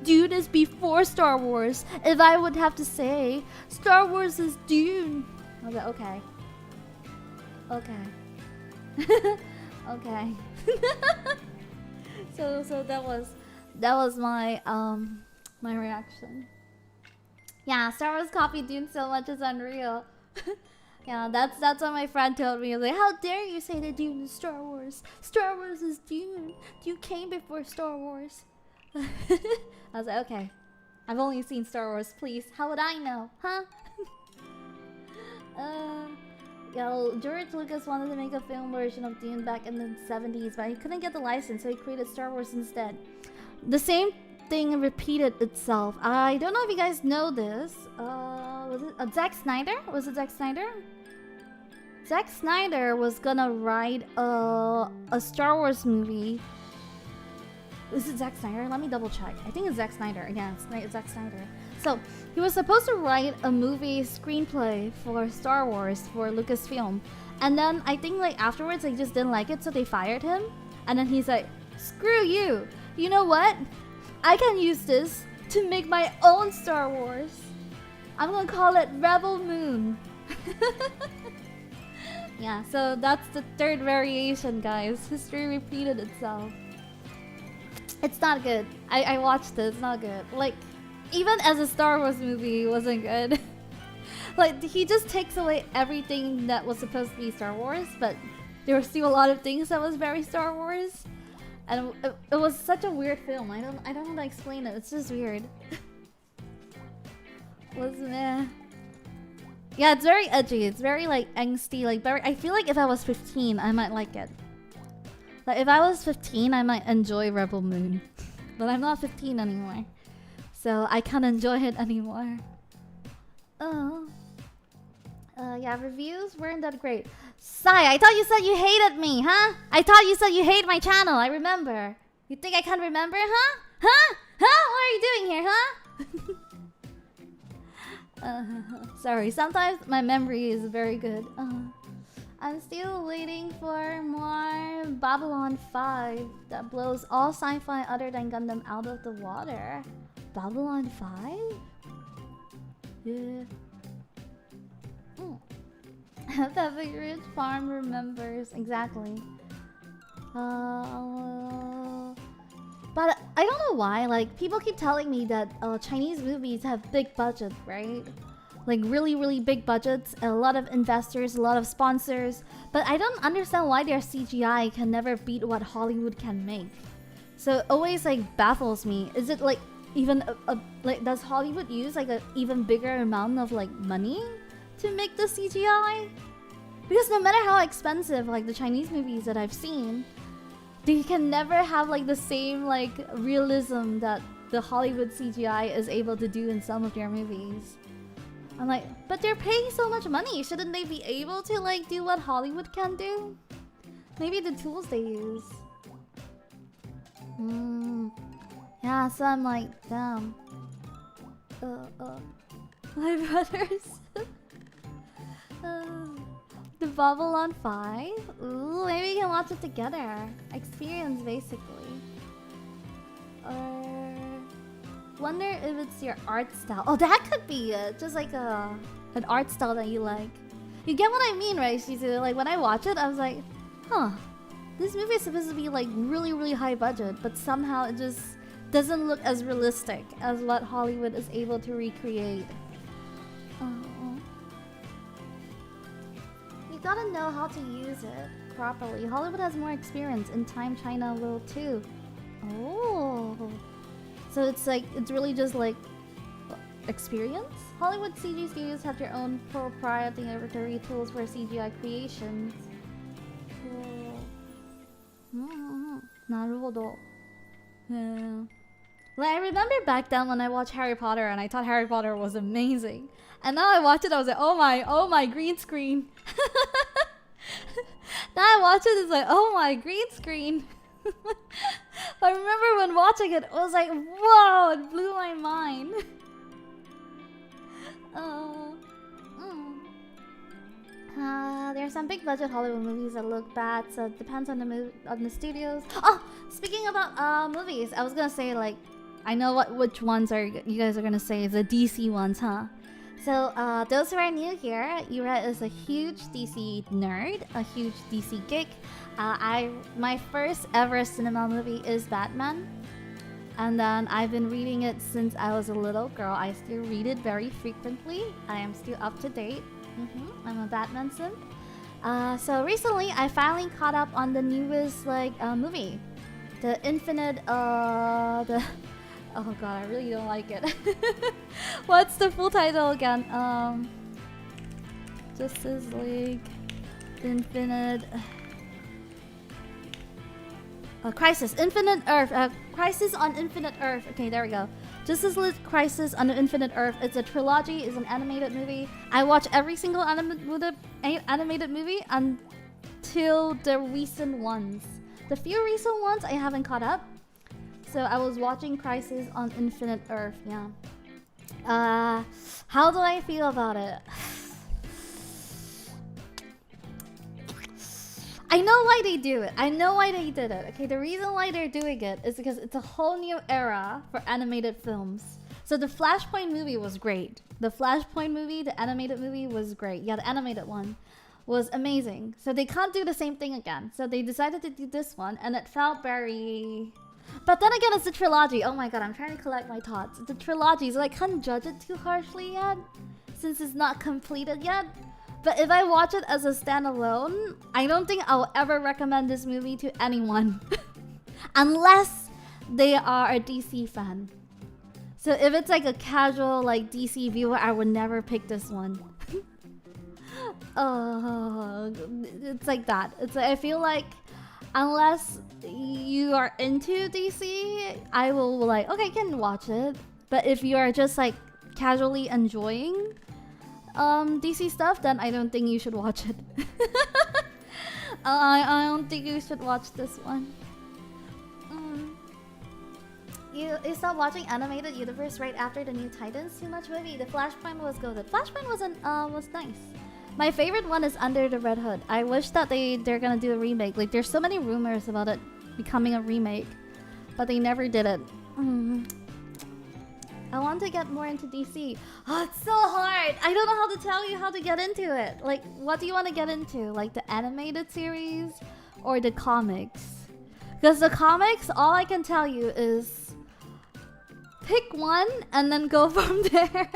Dune is before Star Wars. If I would have to say, Star Wars is Dune. I was like, okay. Okay. So that was my my reaction. Yeah, Star Wars copied Dune so much it's unreal. Yeah, that's what my friend told me. I was like, how dare you say that Dune is Star Wars? Star Wars is Dune. Dune came before Star Wars. I was like, okay. I've only seen Star Wars, please. How would I know? Huh? George Lucas wanted to make a film version of Dune back in the 70s, but he couldn't get the license, so he created Star Wars instead. The same thing repeated itself. I don't know if you guys know this. Was it Zack Snyder? Was it Zack Snyder? Zack Snyder was gonna write a Star Wars movie. Is it Zack Snyder? Let me double check. I think it's Zack Snyder. Yeah, it's Zack Snyder. So he was supposed to write a movie screenplay for Star Wars for Lucasfilm, and then I think like afterwards they just didn't like it, so they fired him. And then he's like, "Screw you! You know what? I can use this to make my own Star Wars. I'm gonna call it Rebel Moon." Yeah, so that's the third variation, guys. History repeated itself. It's not good. I watched it. It's not good. Like, even as a Star Wars movie, it wasn't good. Like, he just takes away everything that was supposed to be Star Wars, but there were still a lot of things that was very Star Wars. And it was such a weird film. I don't know how to explain it. It's just weird. Yeah, it's very edgy. It's very like angsty. Like I feel like if I was 15, I might like it. Like if I was 15, I might enjoy Rebel Moon. But I'm not 15 anymore. So I can't enjoy it anymore. Oh. Yeah, reviews weren't that great. Sai, I thought you said you hated me, huh? I thought you said you hate my channel, I remember. You think I can't remember, huh? Huh? Huh? What are you doing here, huh? Sorry, sometimes my memory is very good. I'm still waiting for more Babylon 5 that blows all sci-fi other than Gundam out of the water. Babylon 5? Yeah. Pepe Ridge Farm remembers. Exactly. But I don't know why, like, people keep telling me that Chinese movies have big budget, right? Like, really, really big budgets, a lot of investors, a lot of sponsors. But I don't understand why their CGI can never beat what Hollywood can make. So it always, like, baffles me. Is it, like, even, like, does Hollywood use, like, an even bigger amount of, like, money to make the CGI? Because no matter how expensive, like, the Chinese movies that I've seen, they can never have like the same like realism that the Hollywood CGI is able to do in some of their movies. I'm like, but they're paying so much money. Shouldn't they be able to like do what Hollywood can do? Maybe the tools they use. Yeah, so I'm like, damn. My brothers. The Babylon 5? Ooh, maybe we can watch it together. Experience, basically. Wonder if it's your art style. Oh, that could be it. Just like an art style that you like. You get what I mean, right, Shizu? Like, when I watch it, I was like, huh. This movie is supposed to be, like, really, really high budget, but somehow it just doesn't look as realistic as what Hollywood is able to recreate. You gotta know how to use it properly. Hollywood has more experience. In time, China will too. Oh. So it's like, it's really just like experience? Hollywood CG studios have their own proprietary tools for CGI creations. Naruhodo. Yeah. Like, I remember back then when I watched Harry Potter and I thought Harry Potter was amazing. And now I watch it, I was like, oh my, green screen. Now I watch it, it's like, oh my, green screen. I remember when watching it, it was like, whoa, it blew my mind. There are some big budget Hollywood movies that look bad, so it depends on the studios. Oh, speaking about movies, I was gonna say, like, I know which ones you guys are gonna say, the DC ones, huh? So, those who are new here, Yura is a huge DC nerd, a huge DC geek. My first ever cinema movie is Batman. And then I've been reading it since I was a little girl. I still read it very frequently. I am still up to date. I'm a Batman sim. So recently, I finally caught up on the newest, like, movie. The Infinite, Oh god, I really don't like it. What's the full title again? Justice League Infinite Crisis Infinite Earth. Crisis on Infinite Earth. Okay, there we go. Justice League Crisis on Infinite Earth. It's a trilogy. It's an animated movie. I watch every single animated movie until the recent ones. The few recent ones I haven't caught up. So I was watching Crisis on Infinite Earth, yeah. How do I feel about it? I know why they do it. I know why they did it. Okay, the reason why they're doing it is because it's a whole new era for animated films. So the Flashpoint movie was great. The Flashpoint movie, the animated movie was great. Yeah, the animated one was amazing. So they can't do the same thing again. So they decided to do this one, and it felt very... But then again, it's a trilogy. Oh my god, I'm trying to collect my thoughts. It's a trilogy, so I can't judge it too harshly yet, since it's not completed yet. But if I watch it as a standalone, I don't think I'll ever recommend this movie to anyone. Unless they are a DC fan. So if it's like a casual like DC viewer, I would never pick this one. It's like that. It's like, I feel like unless you are into DC, I will like, okay, can watch it. But if you are just like casually enjoying DC stuff, then I don't think you should watch it. I don't think you should watch this one. You stopped watching animated universe right after the new Titans. Too much movie. The Flashpoint was good. Flashpoint was nice. My favorite one is Under the Red Hood. I wish that they're gonna do a remake. Like there's so many rumors about it becoming a remake, but they never did it. I want to get more into DC. Oh, it's so hard. I don't know how to tell you how to get into it. Like, what do you want to get into? Like the animated series or the comics? Because the comics, all I can tell you is pick one and then go from there.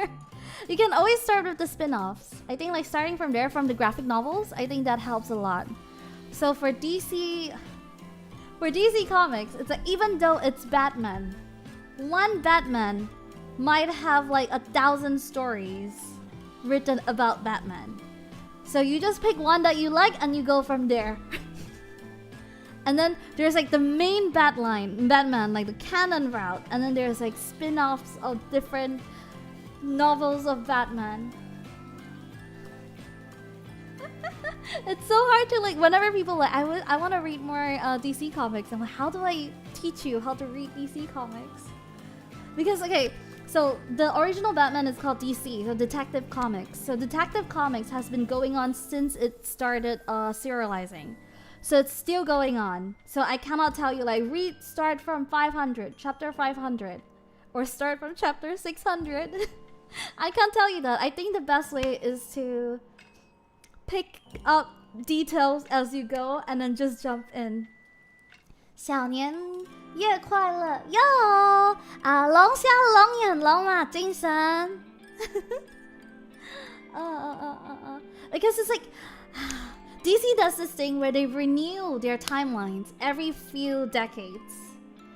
You can always start with the spin-offs. I think like starting from there, from the graphic novels, I think that helps a lot. So for DC comics, it's like, even though it's Batman, one Batman might have like 1,000 stories written about Batman. So you just pick one that you like and you go from there. And then there's like the main Batman, like the canon route. And then there's like spin-offs of different novels of Batman. It's so hard to like, whenever people like, I want to read more DC comics. I'm like, how do I teach you how to read DC comics? Because, okay, so the original Batman is called DC, so Detective Comics. So Detective Comics has been going on since it started serializing. So it's still going on. So I cannot tell you like start from 500, chapter 500, or start from chapter 600. I can't tell you that. I think the best way is to pick up details as you go and then just jump in. 小年夜快乐哟！龙虾龙眼龙马精神。Because it's like DC does this thing where they renew their timelines every few decades.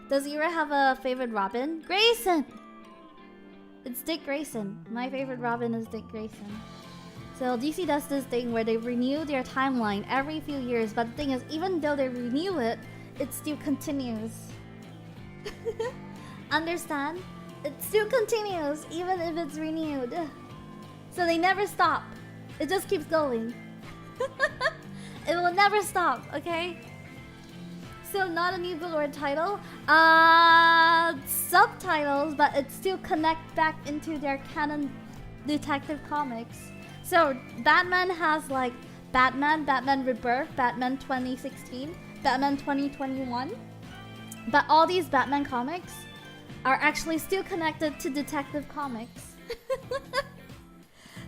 Does Yura have a favorite Robin? Grayson! It's Dick Grayson. My favorite Robin is Dick Grayson. So DC does this thing where they renew their timeline every few years, but the thing is, even though they renew it, it still continues. Understand? It still continues, even if it's renewed. So they never stop. It just keeps going. It will never stop, okay? So not a new book or title. Subtitles, but it still connect back into their canon Detective Comics. So Batman has like Batman Rebirth, Batman 2016, Batman 2021. But all these Batman comics are actually still connected to Detective Comics.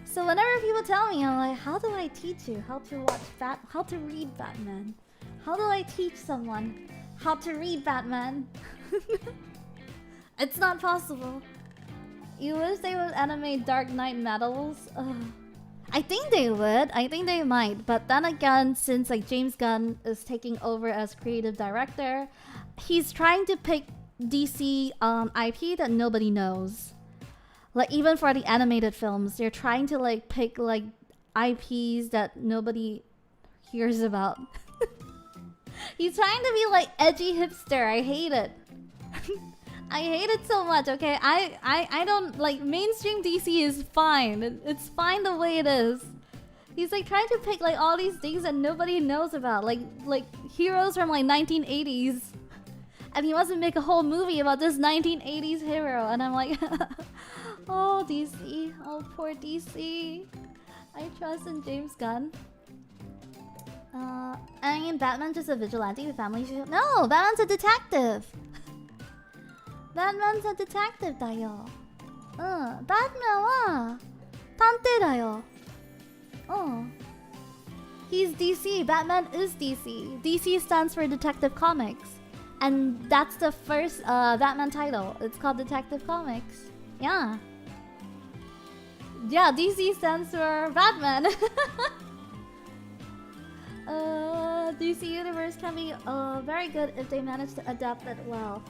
So whenever people tell me, I'm like, how do I teach you how to how to read Batman? How do I teach someone how to read Batman? It's not possible. You wish they would animate Dark Knight medals? I think they would. I think they might. But then again, since like James Gunn is taking over as creative director, he's trying to pick DC IP that nobody knows. Like even for the animated films, they're trying to like pick like IPs that nobody hears about. He's trying to be like edgy hipster. I hate it. I hate it so much, okay? I don't like mainstream DC is fine. It's fine the way it is. He's like trying to pick like all these things that nobody knows about, like heroes from like 1980s. And he wants to make a whole movie about this 1980s hero, and I'm like, oh DC, oh poor DC. I trust in James Gunn. I mean, Batman's just a vigilante with family issues. No, Batman's a detective. Batman's a detective だよ。Batman は探偵だよ。He's DC. Batman is DC. DC stands for Detective Comics. And that's the first Batman title. It's called Detective Comics. Yeah. Yeah, DC stands for Batman. DC Universe can be very good if they manage to adapt it well.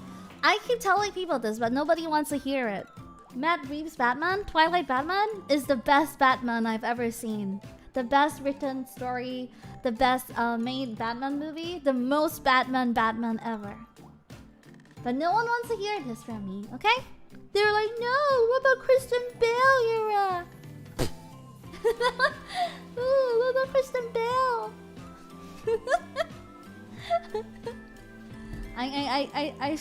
I keep telling people this, but nobody wants to hear it. Matt Reeves' Batman, Twilight Batman, is the best Batman I've ever seen. The best written story, the best made Batman movie, the most Batman ever. But no one wants to hear this from me, okay? They're like, no, what about Christian Bale, Yura? Ooh, what about Christian Bale? I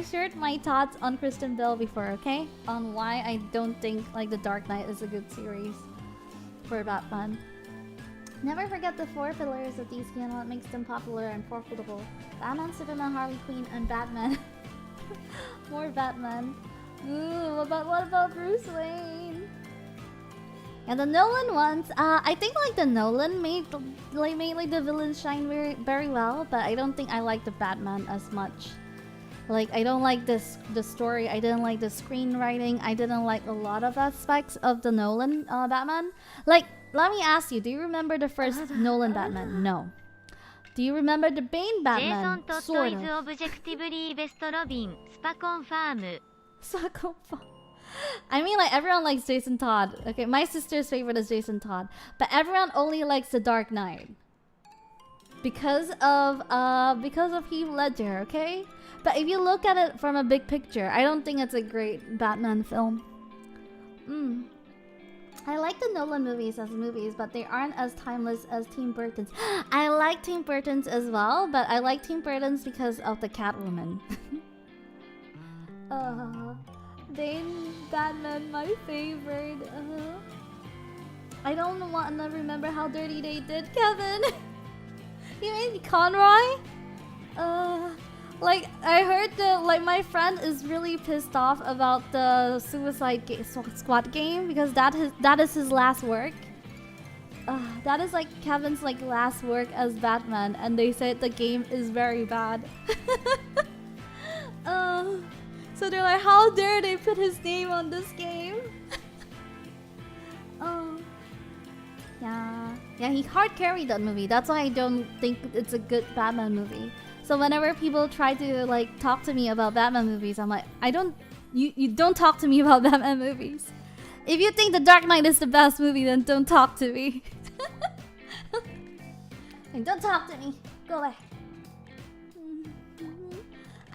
shared my thoughts on Christian Bale before, okay? On why I don't think like The Dark Knight is a good series for Batman. Never forget the 4 pillars of DC and what makes them popular and profitable. Batman, Superman, Harley Quinn, and Batman. More Batman. Ooh, what about Bruce Wayne? And the Nolan ones, I think like the Nolan made like the villains shine very well, but I don't think I like the Batman as much. Like I don't like the story, I didn't like the screenwriting, I didn't like a lot of aspects of the Nolan Batman. Like, let me ask you, do you remember the first Nolan Batman? No. Do you remember the Bane Batman? Sort of. I mean, like everyone likes Jason Todd. Okay, my sister's favorite is Jason Todd, but everyone only likes The Dark Knight because of Heath Ledger. Okay, but if you look at it from a big picture, I don't think it's a great Batman film. I like the Nolan movies as movies, but they aren't as timeless as Tim Burton's. I like Tim Burton's as well, but I like Tim Burton's because of the Catwoman. Bane Batman, my favorite. I don't want to remember how dirty they did Kevin. You mean Conroy? Like I heard my friend is really pissed off about the Suicide Squad game because that is his last work. That is like Kevin's like last work as Batman, and they said the game is very bad. So they're like, how dare they put his name on this game? Yeah, he hard carried that movie. That's why I don't think it's a good Batman movie. So whenever people try to like talk to me about Batman movies, I'm like, you don't talk to me about Batman movies. If you think The Dark Knight is the best movie, then don't talk to me. And don't talk to me. Go away.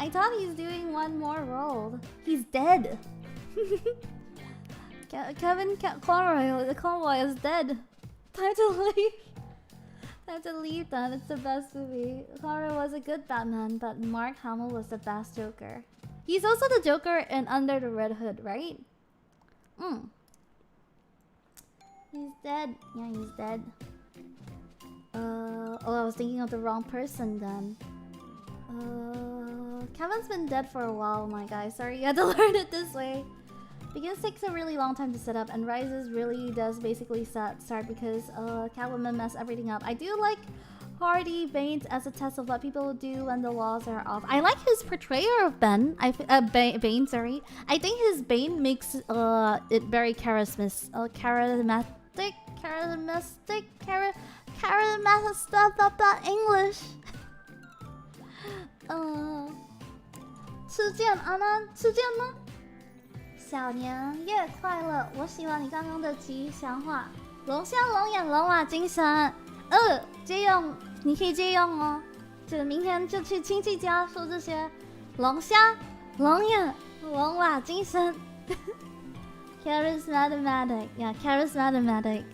I thought he's doing one more role. He's dead. Kevin Conroy is dead. Time to leave. Time to leave then. It's the best movie. Conroy was a good Batman, but Mark Hamill was the best Joker. He's also the Joker in Under the Red Hood, right? He's dead. Yeah, he's dead. Oh, I was thinking of the wrong person then. Kevin's been dead for a while, my guy. Sorry, you had to learn it this way. Because it takes a really long time to set up, and Rises really does basically start because Catwoman messed everything up. I do like Hardy Banes as a test of what people do when the laws are off. I like his portrayal of Bane. Sorry. I think his Bane makes it very charismatic English. 吃见安安，吃见吗？小年夜快乐！我喜欢你刚刚的吉祥话，龙虾龙眼龙马精神。借用你可以借用哦，就明天就去亲戚家说这些龙虾龙眼龙马精神。Charismatic, yeah, charismatic.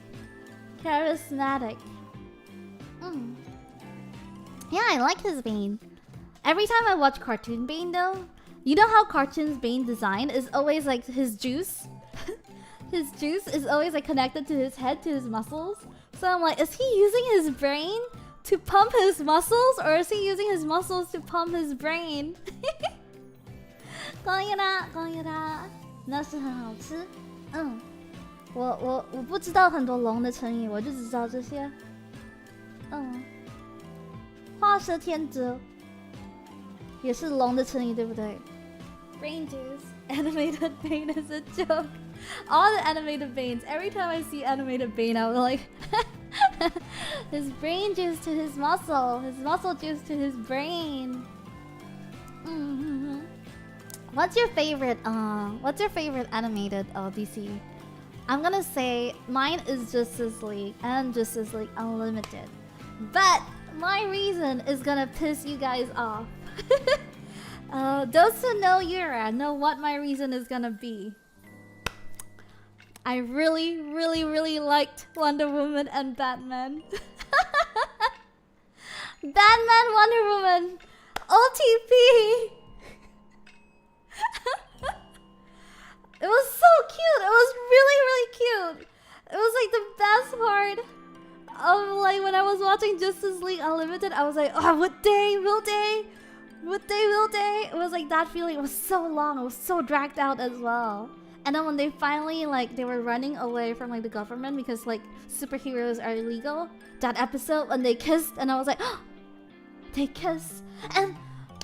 Yeah, I like his Bane. Every time I watch cartoon Bane though, you know how cartoons Bane design is always like his juice? His juice is always like connected to his head, to his muscles. So I'm like, is he using his brain to pump his muscles, or is he using his muscles to pump his brain? 光月啦，光月啦，那是很好吃。我不知道很多龙的成语，我就只知道这些。画蛇添足。 也是龙的成语，对不对 ？Brain juice, animated Bane is a joke. All the animated Banes. Every time I see animated Bane, I was like, his brain juice to his muscle juice to his brain. What's your favorite animated DC? I'm gonna say mine is Justice League and Justice League Unlimited. But my reason is gonna piss you guys off. Those who know Yura know what my reason is gonna be. I really, really, really liked Wonder Woman and Batman. Batman, Wonder Woman, OTP. It was so cute. It was really, really cute. It was like the best part of like when I was watching Justice League Unlimited. I was like, oh, will they? It was like that feeling. It was so long. It was so dragged out as well. And then when they finally like they were running away from like the government because like superheroes are illegal. That episode when they kissed and I was like, oh, they kissed. And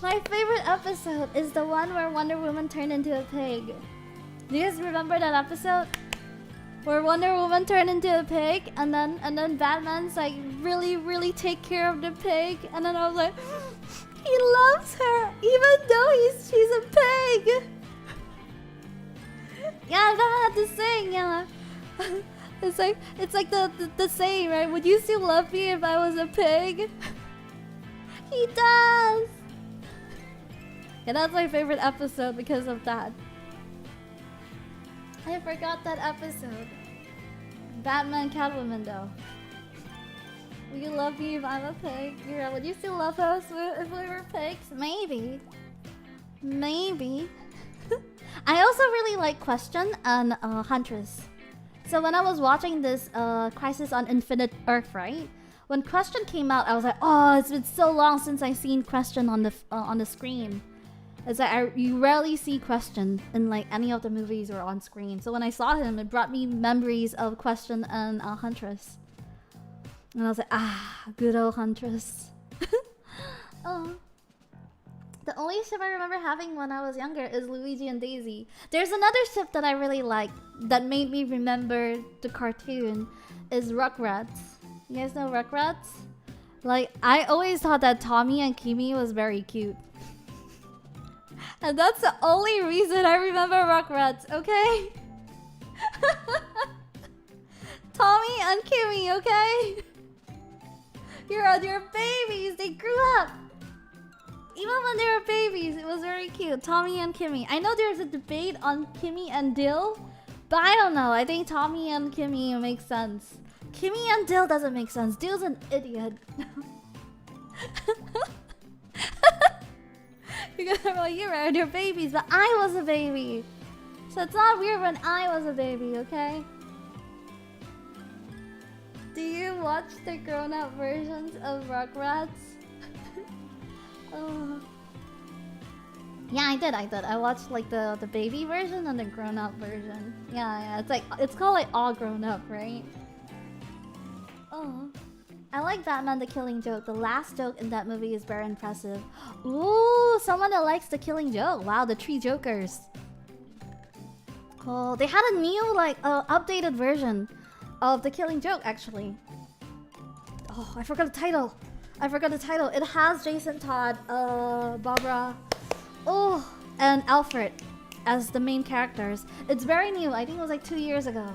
my favorite episode is the one where Wonder Woman turned into a pig. Do you guys remember that episode? Where Wonder Woman turned into a pig and then Batman's like really, really take care of the pig. And then I was like, he loves her even though she's a pig. Yeah, Batman had to sing, yeah. It's like the saying, right? Would you still love me if I was a pig? He does. Yeah, that's my favorite episode because of that. I forgot that episode. Batman, Catwoman, though. Will you love me if I'm a pig? Yura, would you still love us if we were pigs? Maybe. Maybe. I also really like Question and Huntress. So when I was watching this Crisis on Infinite Earth, right? When Question came out, I was like, oh, it's been so long since I've seen Question on the screen. It's like you rarely see Question in like any of the movies or on screen. So when I saw him, it brought me memories of Question and Huntress. And I was like, ah, good old Huntress. Oh. The only ship I remember having when I was younger is Luigi and Daisy. There's another ship that I really like that made me remember the cartoon is Rugrats. You guys know Rugrats? Like, I always thought that Tommy and Kimi was very cute. And that's the only reason I remember Rugrats, okay? Tommy and Kimi, okay? You're babies, they grew up. Even when they were babies, it was very cute. Tommy and Kimi. I know there's a debate on Kimi and Dill, but I don't know. I think Tommy and Kimi makes sense. Kimi and Dill doesn't make sense. Dill's an idiot. You guys are like, you're babies, but I was a baby. So it's not weird when I was a baby, okay? Do you watch the grown-up versions of Rugrats? Oh. Yeah, I did. I watched like the baby version and the grown-up version. Yeah. It's called like All Grown Up, right? Oh. I like Batman the Killing Joke. The last joke in that movie is very impressive. Ooh, someone that likes the Killing Joke. Wow, the 3 Jokers. Oh, they had a new like updated version of the Killing Joke actually. Oh, I forgot the title. It has Jason Todd, Barbara, and Alfred as the main characters. It's very new. I think it was like 2 years ago.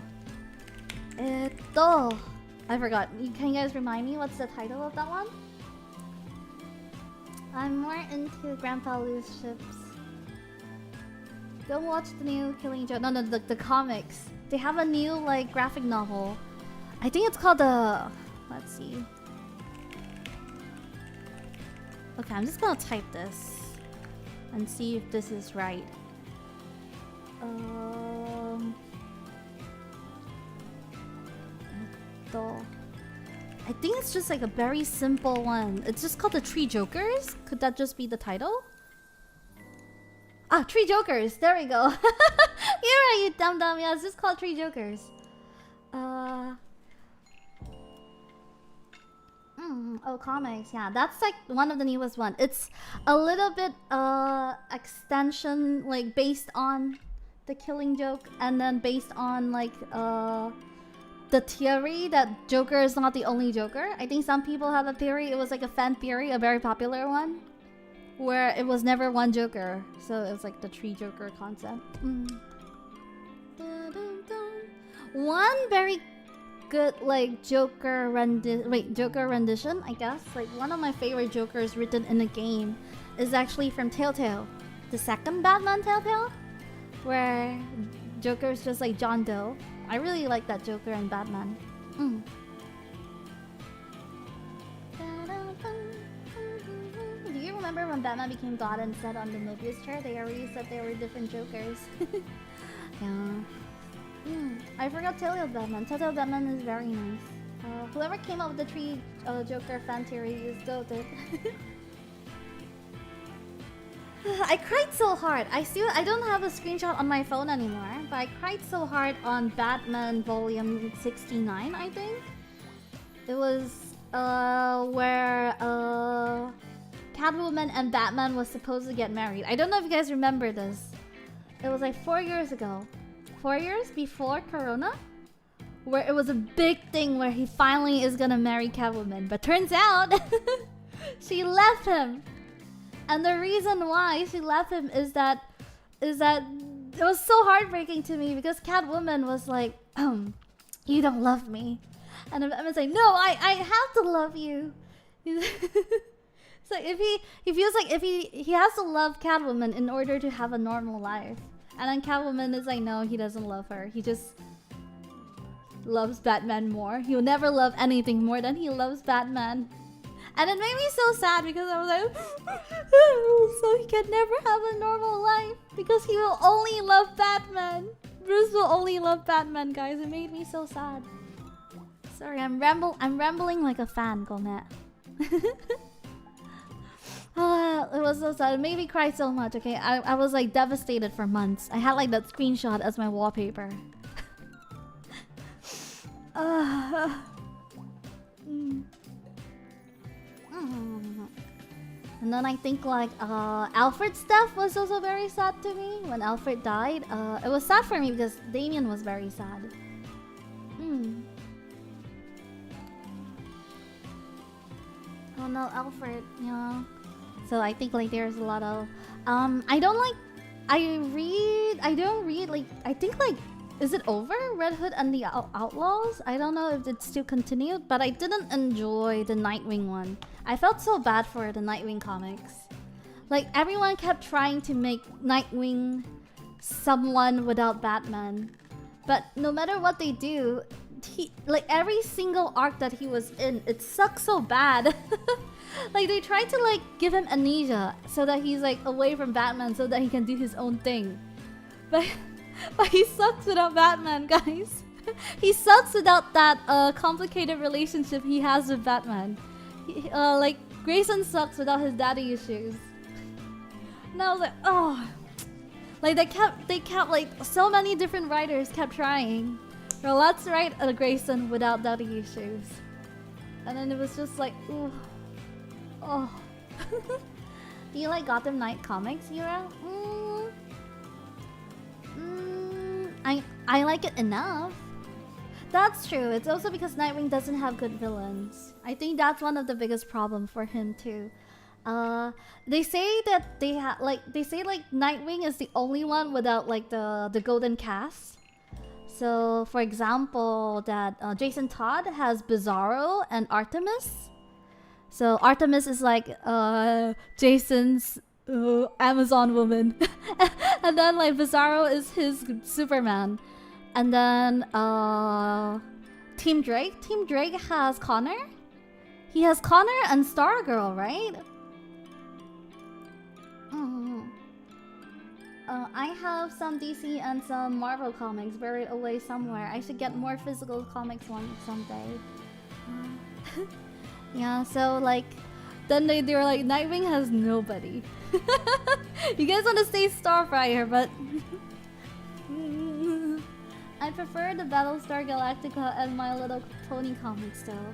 I forgot. Can you guys remind me what's the title of that one? I'm more into Grandpa Lou's ships. Go watch the new Killing Joke. No, the comics. They have a new like graphic novel. I think it's called the. Let's see. Okay, I'm just gonna type this and see if this is right. I think it's just like a very simple one. It's just called the 3 Jokers. Could that just be the title? Ah, 3 Jokers. There we go. You're right, you dumb. Yeah, it's just called 3 Jokers. Oh, comics. Yeah, that's like one of the newest one. It's a little bit extension, like based on the Killing Joke, and then based on like the theory that Joker is not the only Joker. I think some people have a theory. It was like a fan theory, a very popular one, where it was never one Joker. So it's like the 3 Joker concept. One very good like Joker rendition, I guess. Like one of my favorite Jokers written in a game is actually from Telltale, the second Batman Telltale, where Joker is just like John Doe. I really like that Joker and Batman. Do you remember when Batman became God and said on the Mobius chair they already said they were different Jokers? Yeah. I forgot Telltale Batman. Telltale Batman is very nice. Whoever came up with the three Joker fan theory is goated. I cried so hard. I don't have a screenshot on my phone anymore, but I cried so hard on Batman Volume 69, I think. It was where Catwoman and Batman was supposed to get married. I don't know if you guys remember this. It was like 4 years ago. 4 years before Corona, where it was a big thing where he finally is gonna marry Catwoman, but turns out she left him. And the reason why she left him is that it was so heartbreaking to me because Catwoman was like, you don't love me. And I'm like, no, I have to love you. So if he feels like if he has to love Catwoman in order to have a normal life. And then Catwoman is like, no, he doesn't love her. He just loves Batman more. He'll never love anything more than he loves Batman. And it made me so sad because I was like, so he can never have a normal life because he will only love Batman. Bruce will only love Batman, guys. It made me so sad. Sorry, I'm rambling like a fan, Gomet. It was so sad. It made me cry so much, okay? I was like devastated for months. I had like that screenshot as my wallpaper. And then I think like Alfred's death was also very sad to me. When Alfred died, it was sad for me because Damien was very sad. Oh no, Alfred, yeah. So I think like there's a lot of I don't read like I think like is it over? Red Hood and the Outlaws? I don't know if it's still continued, but I didn't enjoy the Nightwing one. I felt so bad for the Nightwing comics. Like everyone kept trying to make Nightwing someone without Batman. But no matter what they do, like every single arc that he was in, it sucks so bad. Like they tried to like give him amnesia so that he's like away from Batman so that he can do his own thing. But he sucks without Batman, guys. He sucks without that complicated relationship he has with Batman. Like Grayson sucks without his daddy issues. And I was like, oh, like they kept like so many different writers kept trying. Well, let's write a Grayson without daddy issues. And then it was just like, ooh, oh. Do you like Gotham Knight comics, Yura? I like it enough. That's true. It's also because Nightwing doesn't have good villains. I think that's one of the biggest problems for him too. They say that they say Nightwing is the only one without like the golden cast. So for example, that Jason Todd has Bizarro and Artemis. So Artemis is like Jason's Amazon woman. And then like Bizarro is his Superman. And then Team Drake has Connor. He has Connor and Stargirl, right? I have some DC and some Marvel comics buried away somewhere. I should get more physical comics someday. Yeah, so like then they were like, Nightwing has nobody. You guys want to say Starfire, but I prefer the Battlestar Galactica and My Little Pony comics though.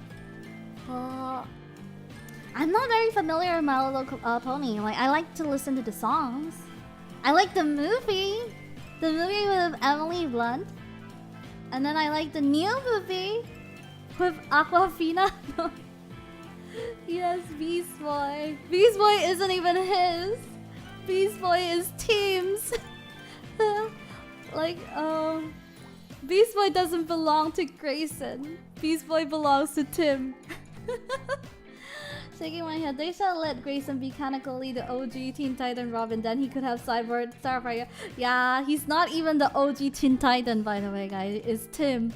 I'm not very familiar with My Little Pony. Like I like to listen to the songs. I like the movie with Emily Blunt, and then I like the new movie with Aquafina. Yes, Beast Boy. Beast Boy isn't even his. Beast Boy is Team's. Like Beast Boy doesn't belong to Grayson. Beast Boy belongs to Tim. Shaking my head. They shall let Grayson be canonically the OG Teen Titan Robin. Then he could have Cyborg Starfire. Yeah, he's not even the OG Teen Titan, by the way, guys. It's Tim.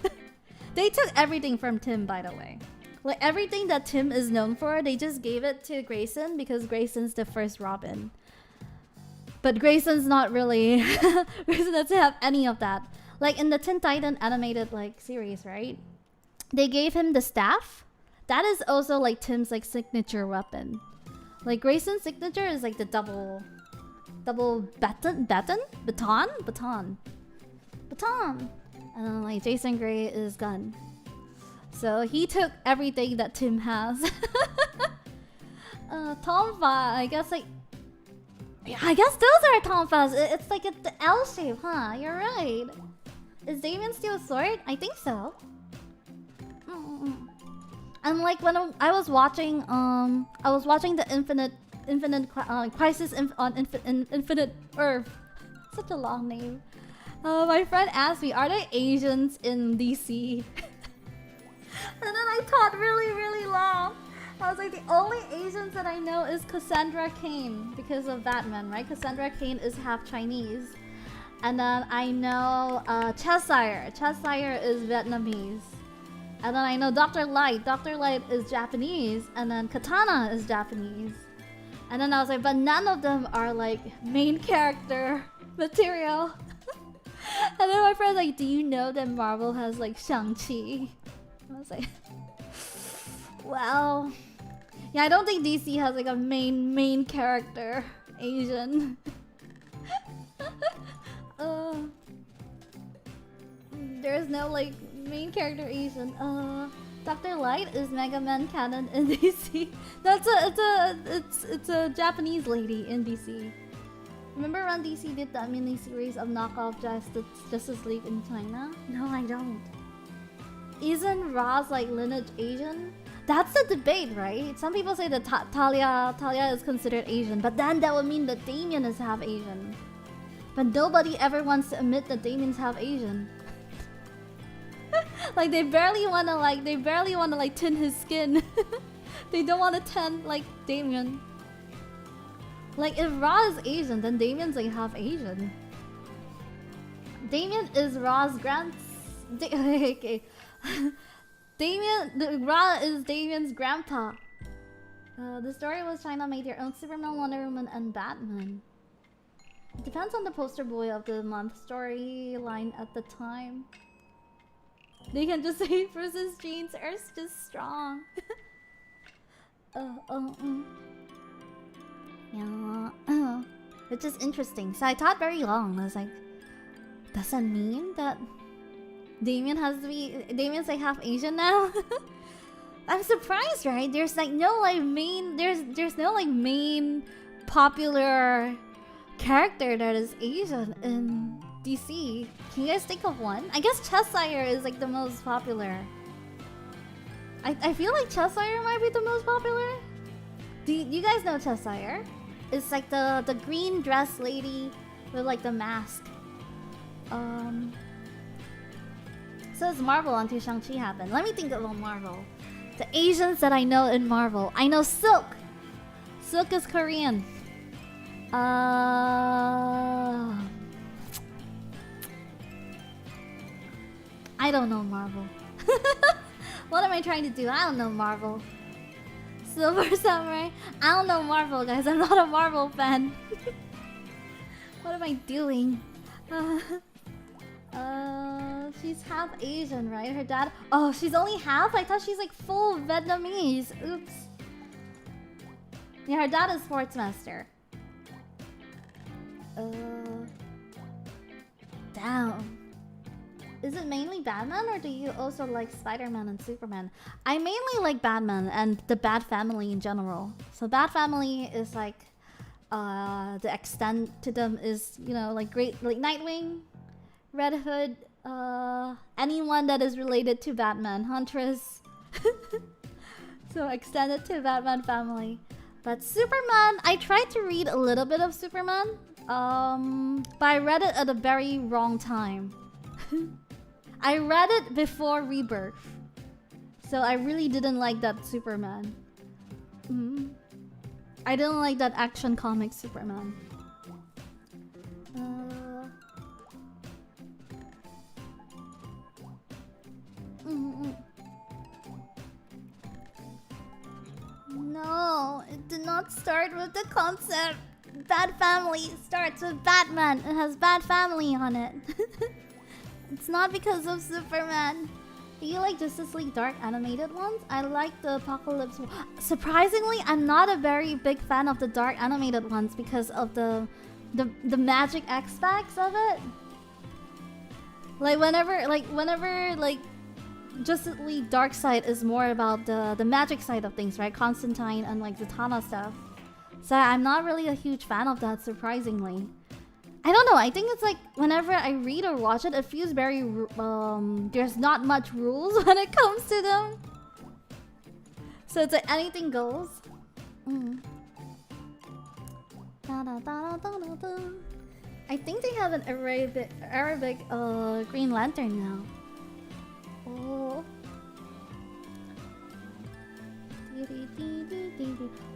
They took everything from Tim, by the way. Like, everything that Tim is known for, they just gave it to Grayson because Grayson's the first Robin. But Grayson's not really... Grayson doesn't have any of that. Like, in the Teen Titan animated, like, series, right? They gave him the staff. That is also, like, Tim's, like, signature weapon. Like, Grayson's signature is, like, the double baton? And then, like, Jason Gray is gun. So he took everything that Tim has. Tonfa, I guess, like... Yeah, I guess those are Tonfas. It's like the L shape, huh? You're right. Is Damien still a sword? I think so. And like when I was watching the Infinite Crisis on Infinite Earth. Such a long name. My friend asked me, are there Asians in DC? And then I thought really long. I was like, the only Asians that I know is Cassandra Cain because of Batman, right? Cassandra Cain is half Chinese. And then I know Cheshire. Cheshire is Vietnamese. And then I know Dr. Light. Dr. Light is Japanese. And then Katana is Japanese. And then I was like, but none of them are like main character material. And then my friend's like, do you know that Marvel has like Shang-Chi? I was like, well, yeah, I don't think DC has like a main character Asian. There's no like main character Asian. Dr. Light is Mega Man canon in DC. It's a Japanese lady in DC. Remember when DC did that mini series of knockoff Justice League in China? No, I don't. Isn't Ra's like lineage Asian? That's the debate, right? Some people say that Talia is considered Asian, but then that would mean that Damien is half Asian. But nobody ever wants to admit that Damien's half Asian. Like they barely wanna like tint his skin. They don't wanna tan like Damien. Like if Ra is Asian, then Damien's like half Asian. Damien is Ra's okay. Ra is Damien's grandpa. The story was China made their own Superman, Wonder Woman, and Batman. It depends on the poster boy of the month storyline at the time. They can just say Bruce's genes are just strong. Yeah. Which is interesting. So I thought very long. I was like, does that mean that Damien's like half Asian now? I'm surprised, right? There's like no like main there's no like main popular character that is Asian in DC. Can you guys think of one? I guess Cheshire is like the most popular. I feel like Cheshire might be the most popular. Do you guys know Cheshire? It's like the green dress lady with like the mask. So it's Marvel until Shang-Chi happened. Let me think about Marvel. The Asians that I know in Marvel. I know Silk. Silk is Korean. I don't know Marvel. What am I trying to do? I don't know Marvel. Silver Samurai? I don't know Marvel, guys. I'm not a Marvel fan. What am I doing? She's half Asian, right? Her dad... Oh, she's only half? I thought she's like full Vietnamese. Oops. Yeah, her dad is Sportsmaster. Damn. Is it mainly Batman or do you also like Spider-Man and Superman? I mainly like Batman and the Bat family in general. So Bat family is like the extent to them is, you know, like great like Nightwing, Red Hood, anyone that is related to Batman, Huntress. So extended to Batman family. But Superman, I tried to read a little bit of Superman, but I read it at a very wrong time. I read it before Rebirth. So I really didn't like that Superman. I didn't like that action comic Superman. No, it did not start with the concept. Bad Family starts with Batman. It has Bad Family on it. It's not because of Superman. Do you like Justice League Dark animated ones? I like the Apocalypse. Surprisingly, I'm not a very big fan of the dark animated ones because of the magic aspects of it. Like whenever Justice League Dark Side is more about the magic side of things, right? Constantine and like Zatanna stuff. So I'm not really a huge fan of that, surprisingly. I don't know, I think it's like whenever I read or watch it, it feels very there's not much rules when it comes to them. So it's like anything goes. I think they have an Arabic Green Lantern now. Oh.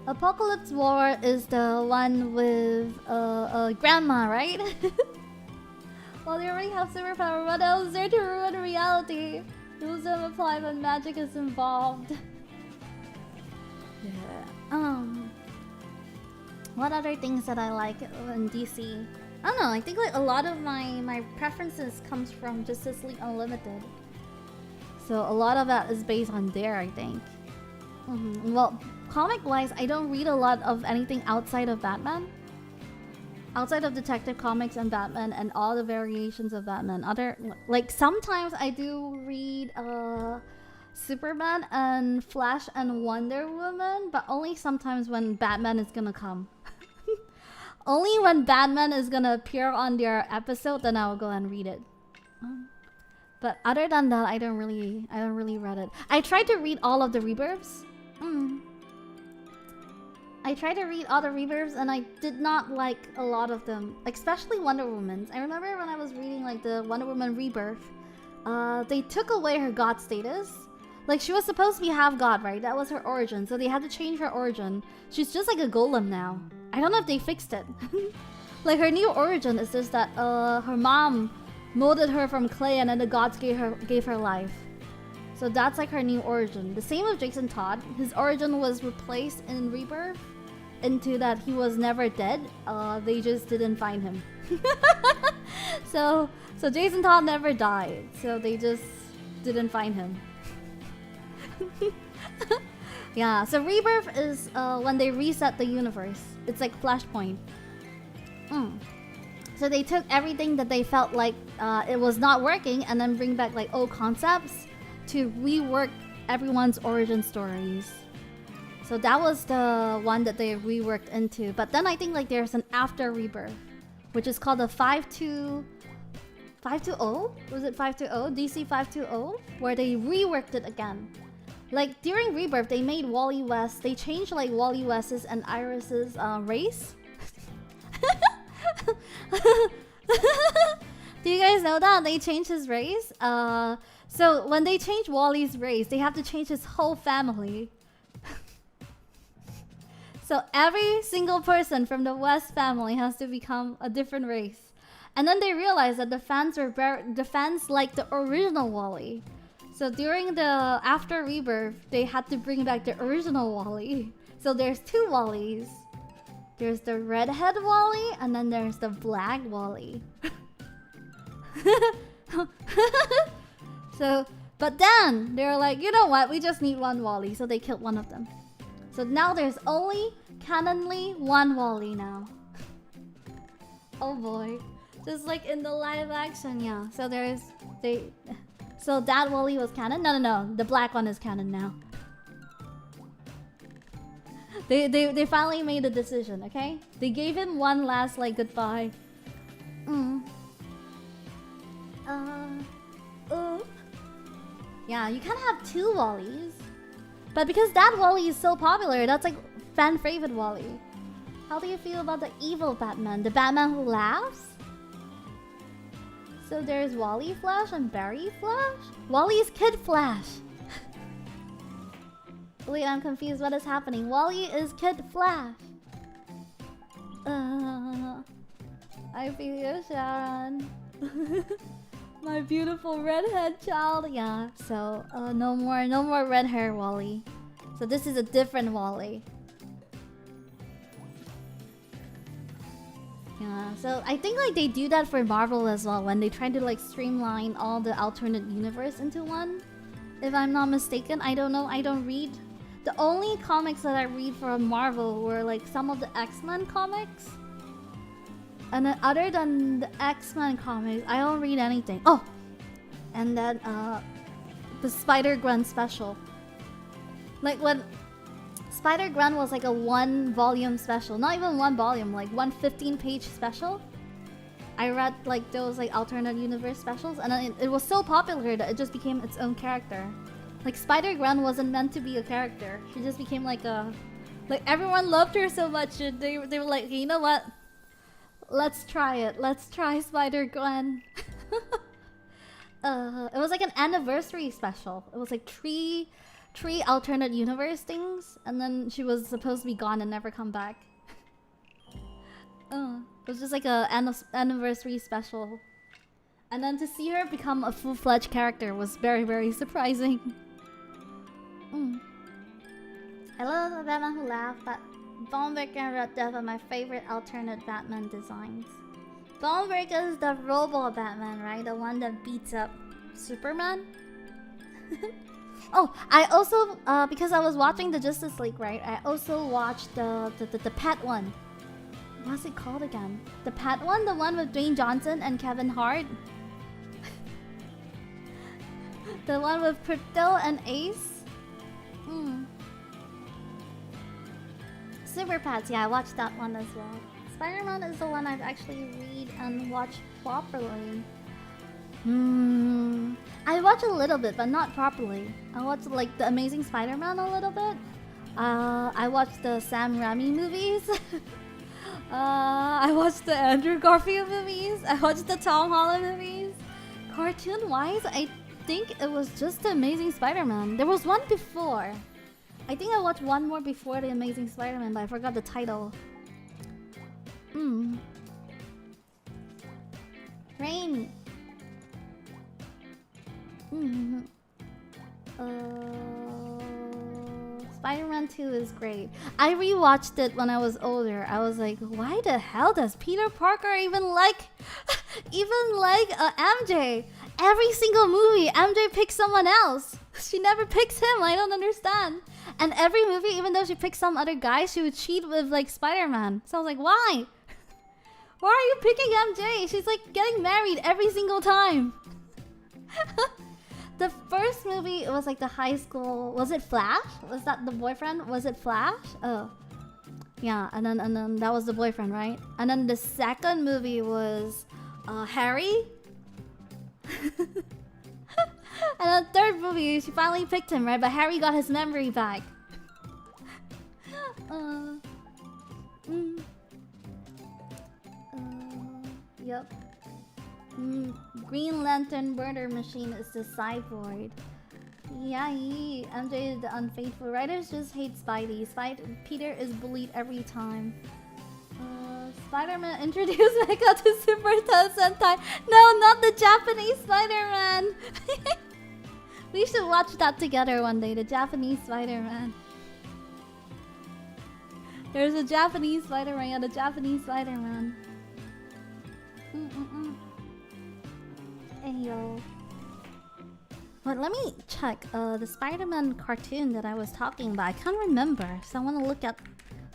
Apocalypse War is the one with grandma, right? Well, they already have superpower. What else is there to ruin reality? Rules don't apply when magic is involved. Yeah. What other things that I like in DC? I don't know. I think like a lot of my preferences comes from Justice League Unlimited. So a lot of that is based on there, I think. Well, comic-wise, I don't read a lot of anything outside of Batman. Outside of Detective Comics and Batman and all the variations of Batman. Like sometimes I do read Superman and Flash and Wonder Woman, but only sometimes when Batman is gonna come. Only when Batman is gonna appear on their episode, then I'll go and read it. But other than that, I don't really read it. I tried to read all of the Rebirths. I tried to read all the Rebirths and I did not like a lot of them, like, especially Wonder Woman's. I remember when I was reading like the Wonder Woman Rebirth, they took away her god status. Like, she was supposed to be half god, right? That was her origin, so they had to change her origin. She's just like a golem now. I don't know if they fixed it. Like, her new origin is just that her mom molded her from clay and then the gods gave her life. So that's like her new origin. The same with Jason Todd. His origin was replaced in Rebirth into that he was never dead. They just didn't find him. So Jason Todd never died. So they just didn't find him. Yeah, so Rebirth is when they reset the universe. It's like Flashpoint. So they took everything that they felt like it was not working and then bring back like old concepts to rework everyone's origin stories. So that was the one that they reworked into. But then I think like there's an after Rebirth, which is called the 520? Was it 520? DC 520? Where they reworked it again. Like during Rebirth, they made Wally West. They changed like Wally West's and Iris's race. Do you guys know that? They changed his race? So when they change Wally's race, they have to change his whole family. So every single person from the West family has to become a different race. And then they realized that the fans liked the original Wally. So during the after Rebirth, they had to bring back the original Wally. So there's two Wallys. There's the redhead Wally, and then there's the black Wally. So, but then they're like, you know what? We just need one Wally, so they killed one of them. So now there's only canonly one Wally now. Oh boy, just like in the live action, yeah. So so that Wally was canon. No, the black one is canon now. They finally made a decision, okay? They gave him one last like goodbye. Yeah, you can't have two Wallys. But because that Wally is so popular, that's like fan favorite Wally. How do you feel about the evil Batman? The Batman who laughs? So there's Wally Flash and Barry Flash? Wally's Kid Flash! Wait, I'm confused. What is happening? Wally is Kid Flash! I feel you, Sharon. My beautiful redhead child. Yeah, so no more red hair Wally. So this is a different Wally. Yeah, so I think like they do that for Marvel as well when they try to like streamline all the alternate universe into one. If I'm not mistaken, I don't know. I don't read. The only comics that I read from Marvel were like some of the X-Men comics. And then other than the X-Men comics, I don't read anything. Oh! And then the Spider-Gwen special. Like when Spider-Gwen was like a 1-volume special. Not even 1 volume, like 1 15-page special. I read like those like alternate universe specials, and then it was so popular that it just became its own character. Like Spider-Gwen wasn't meant to be a character. She just became like a... Like everyone loved her so much, they were like, hey, you know what? Let's try it. Let's try Spider-Gwen. It was like an anniversary special. It was like three alternate universe things, and then she was supposed to be gone and never come back. It was just like a anniversary special. And then to see her become a full-fledged character was very, very surprising. I love the Batman Who Laughed, but Bonebreaker and Red Death are my favorite alternate Batman designs. Bonebreaker is the robot Batman, right? The one that beats up Superman? Oh, I also, because I was watching the Justice League, right? I also watched the pet one. What's it called again? The pet one? The one with Dwayne Johnson and Kevin Hart? The one with Crypto and Ace? Super Pets, yeah, I watched that one as well. Spider-Man is the one I've actually read and watched properly. I watch a little bit, but not properly. I watched like the Amazing Spider-Man a little bit. I watched the Sam Raimi movies. I watched the Andrew Garfield movies. I watched the Tom Holland movies. Cartoon-wise, I think it was just the Amazing Spider-Man. There was one before. I think I watched one more before the Amazing Spider-Man, but I forgot the title. Rainy. Spider-Man 2 is great. I rewatched it when I was older. I was like, why the hell does Peter Parker even like MJ? Every single movie, MJ picks someone else. She never picks him. I don't understand. And every movie, even though she picks some other guy, she would cheat with like Spider-Man. So I was like, why? Why are you picking MJ? She's like getting married every single time. The first movie, it was like the high school. Was it Flash? Was that the boyfriend? Was it Flash? Oh, yeah. And then that was the boyfriend, right? And then the second movie was Harry. And the third movie, she finally picked him, right? But Harry got his memory back. Yep. Green Lantern murder machine is the cyborg. Yeah, MJ is the unfaithful. Writers just hate Spidey. Peter is bullied every time. Spider-Man introduced Mecha to Super Sentai. No, not the Japanese Spider-Man. We should watch that together one day. The Japanese Spider-Man. There's a Japanese Spider-Man and a Japanese Spider-Man. Hey yo. But let me check the Spider-Man cartoon that I was talking about. I can't remember, so I want to look at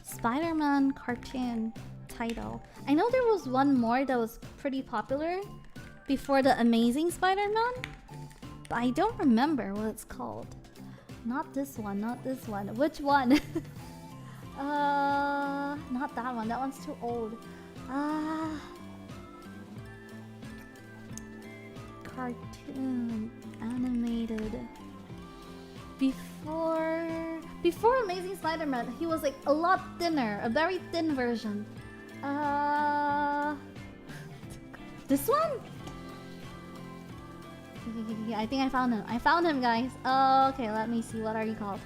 Spider-Man cartoon title. I know there was one more that was pretty popular before the Amazing Spider-Man, but I don't remember what it's called. Not this one, not this one. Which one? Not that one. That one's too old. Cartoon animated. Before Amazing Spider-Man, he was like a lot thinner, a very thin version. This one? I think I found him. I found him, guys. Okay, let me see. What are you called?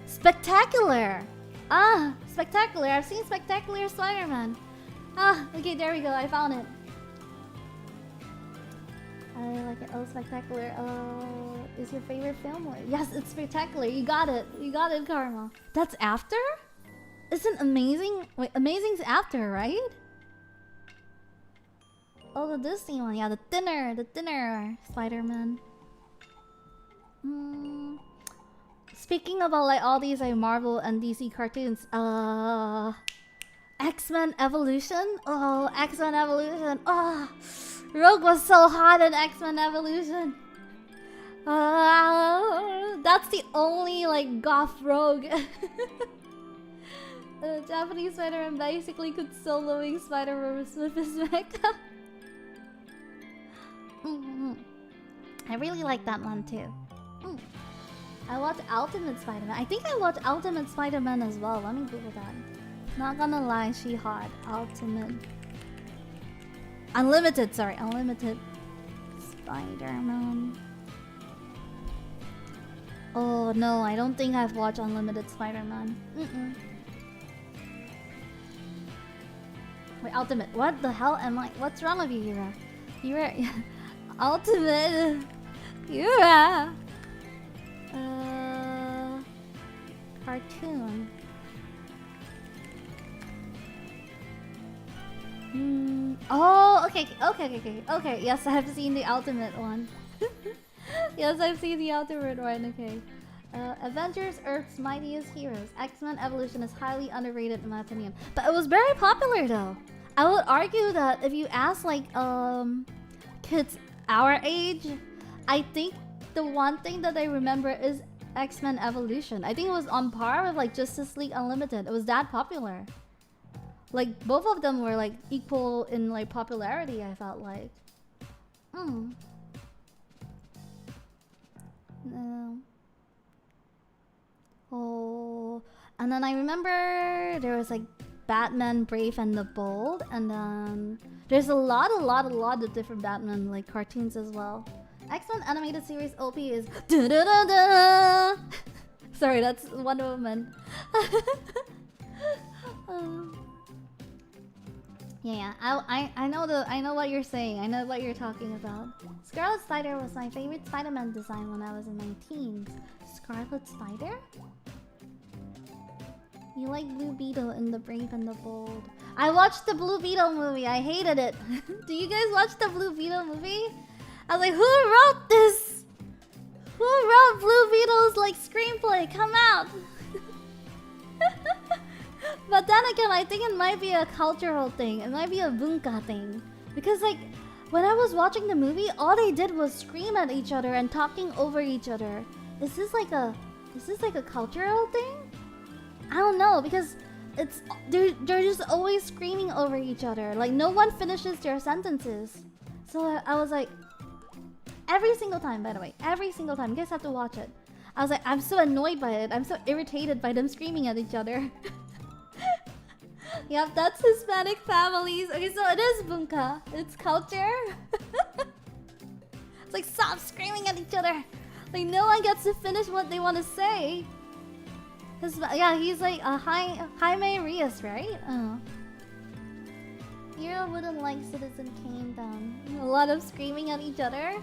Spectacular! Ah, Spectacular. I've seen Spectacular Spider-Man. Ah, okay, there we go. I found it. I like it. Oh, Spectacular. Is your favorite film? Yes, it's Spectacular. You got it. You got it, Karma. That's after? Isn't Amazing? Wait, Amazing's after, right? Oh, the Disney one. Yeah, the thinner Spider-Man. Speaking about like all these like Marvel and DC cartoons, X-Men Evolution. Oh, X-Men Evolution. Oh, Rogue was so hot in X-Men Evolution. That's the only like goth Rogue. Japanese Spider-Man basically could soloing Spider-Verse with his mecha. I really like that one too. I watched Ultimate Spider-Man. I think I watched Ultimate Spider-Man as well. Let me Google that. Not gonna lie, she hot. Ultimate. Unlimited, sorry. Unlimited Spider-Man. Oh no, I don't think I've watched Unlimited Spider-Man. Wait, Ultimate. What the hell am I? What's wrong with you, Yura? Yura. Ultimate. Yura. Cartoon. Oh, okay. Yes, I've seen the Ultimate one. Yes, I've seen the Ultimate one. Okay. Avengers: Earth's Mightiest Heroes. X-Men Evolution is highly underrated in my opinion, but it was very popular though. I would argue that if you ask like kids our age, I think the one thing that they remember is X-Men Evolution. I think it was on par with like Justice League Unlimited. It was that popular. Like both of them were like equal in like popularity, I felt like. No. Oh, and then I remember there was like Batman Brave and the Bold, and then there's a lot of different Batman like cartoons as well. X-Men animated series OP is da da da da. Sorry, that's Wonder Woman. Yeah, I know what you're saying. I know what you're talking about. Scarlet Spider was my favorite Spider-Man design when I was in my teens. Scarlet Spider? You like Blue Beetle in The Brave and the Bold. I watched the Blue Beetle movie. I hated it. Do you guys watch the Blue Beetle movie? I was like, who wrote this? Who wrote Blue Beetle's like screenplay? Come out. But then again, I think it might be a cultural thing. It might be a bunka thing. Because like, when I was watching the movie, all they did was scream at each other and talking over each other. Is this like a cultural thing? I don't know, because they're just always screaming over each other. Like no one finishes their sentences. So I was like, every single time, by the way, every single time, you guys have to watch it. I was like, I'm so annoyed by it. I'm so irritated by them screaming at each other. Yep, that's Hispanic families. Okay, so it is bunka. It's culture. It's like, stop screaming at each other. Like, no one gets to finish what they want to say. Yeah, he's like a Jaime Reyes, right? Oh. Yura wouldn't like Citizen Kane then. A lot of screaming at each other.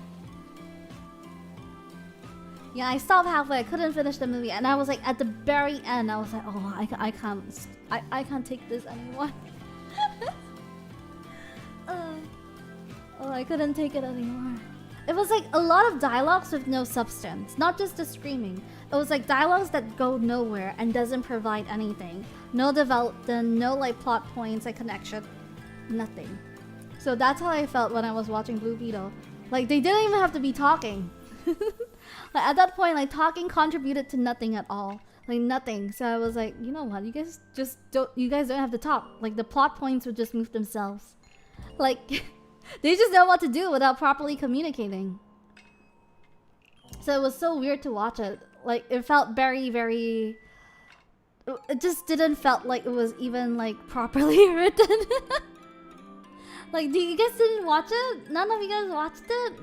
Yeah, I stopped halfway. I couldn't finish the movie, and I was like, at the very end, I was like, oh, I can't take this anymore. Oh, I couldn't take it anymore. It was like a lot of dialogues with no substance, not just the screaming. It was like dialogues that go nowhere and doesn't provide anything. No development, no like plot points, like connection, nothing. So that's how I felt when I was watching Blue Beetle. Like they didn't even have to be talking. Like at that point, like talking contributed to nothing at all. Like nothing. So I was like, you know what? You guys don't have to talk. Like the plot points would just move themselves. Like they just know what to do without properly communicating. So it was so weird to watch it. Like it felt very, very. It just didn't felt like it was even like properly written. Like, you guys didn't watch it? None of you guys watched it?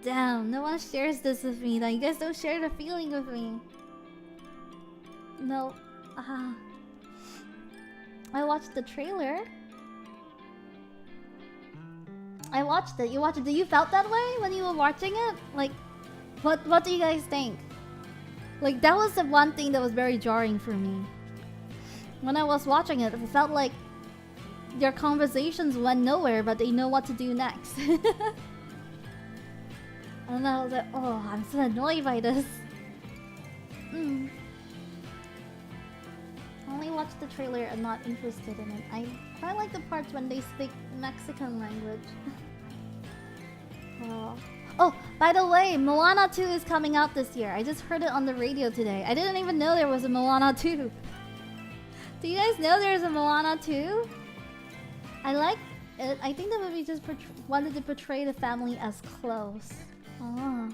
Damn, no one shares this with me. That you guys don't share the feeling with me. No. I watched the trailer. I watched it. You watched it. Do you felt that way when you were watching it? Like, what do you guys think? Like, that was the one thing that was very jarring for me. When I was watching it, it felt like their conversations went nowhere, but they know what to do next. And I was like, oh, I'm so annoyed by this. I only watched the trailer and not interested in it. I quite like the parts when they speak Mexican language. Oh, by the way, Moana 2 is coming out this year. I just heard it on the radio today. I didn't even know there was a Moana 2. Do you guys know there's a Moana 2? I like it. I think the movie just wanted to portray the family as close. Oh.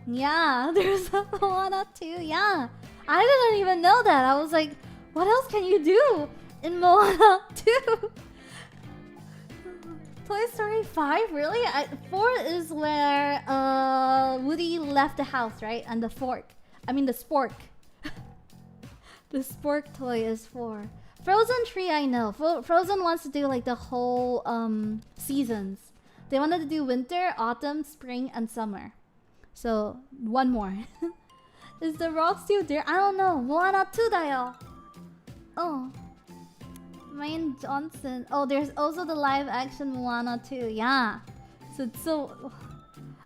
Yeah, there's a Moana 2. Yeah. I didn't even know that. I was like, what else can you do in Moana 2? Toy Story 5? Really? 4 is where Woody left the house, right? And the fork. I mean the spork. The spork toy is 4. Frozen 3 I know. Frozen wants to do like the whole seasons. They wanted to do winter, autumn, spring, and summer. So, one more. Is The Rock still there? I don't know. Moana 2 다요. Oh. Ryan Johnson. Oh, there's also the live action Moana 2. Yeah. So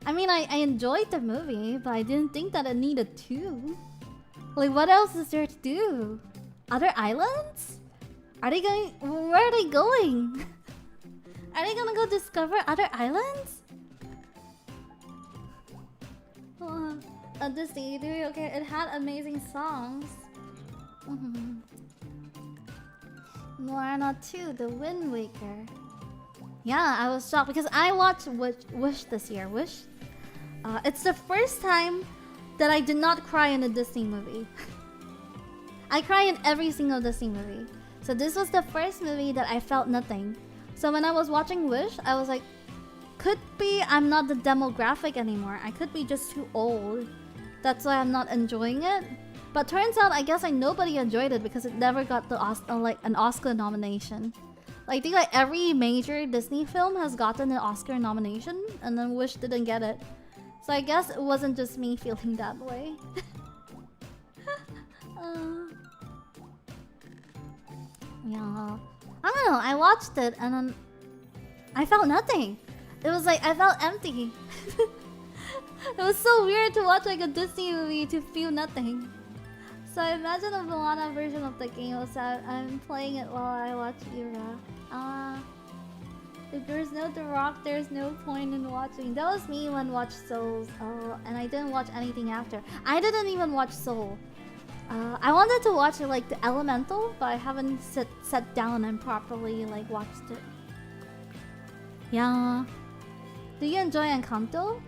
I mean, I enjoyed the movie, but I didn't think that it needed 2. Like, what else is there to do? Other islands? Are they going? Where are they going? Are they gonna go discover other islands? Disney, okay, it had amazing songs. Moana 2, The Wind Waker. Yeah, I was shocked because I watched Wish this year. Wish? It's the first time that I did not cry in a Disney movie. I cry in every single Disney movie. So this was the first movie that I felt nothing. So when I was watching Wish, I was like, could be I'm not the demographic anymore. I could be just too old. That's why I'm not enjoying it. But turns out, I guess nobody enjoyed it because it never got the an Oscar nomination. I think like every major Disney film has gotten an Oscar nomination, and then Wish didn't get it. So I guess it wasn't just me feeling that way. Yeah, I don't know. I watched it and then I felt nothing. It was like I felt empty. It was so weird to watch like a Disney movie to feel nothing. So I imagine a Moana version of the game. So I'm playing it while I watch Yura. If there's no The Rock, there's no point in watching. That was me when I watched Soul. And I didn't watch anything after. I didn't even watch Soul. I wanted to watch it like the Elemental, but I haven't sat down and properly like watched it. Yeah. Do you enjoy Encanto?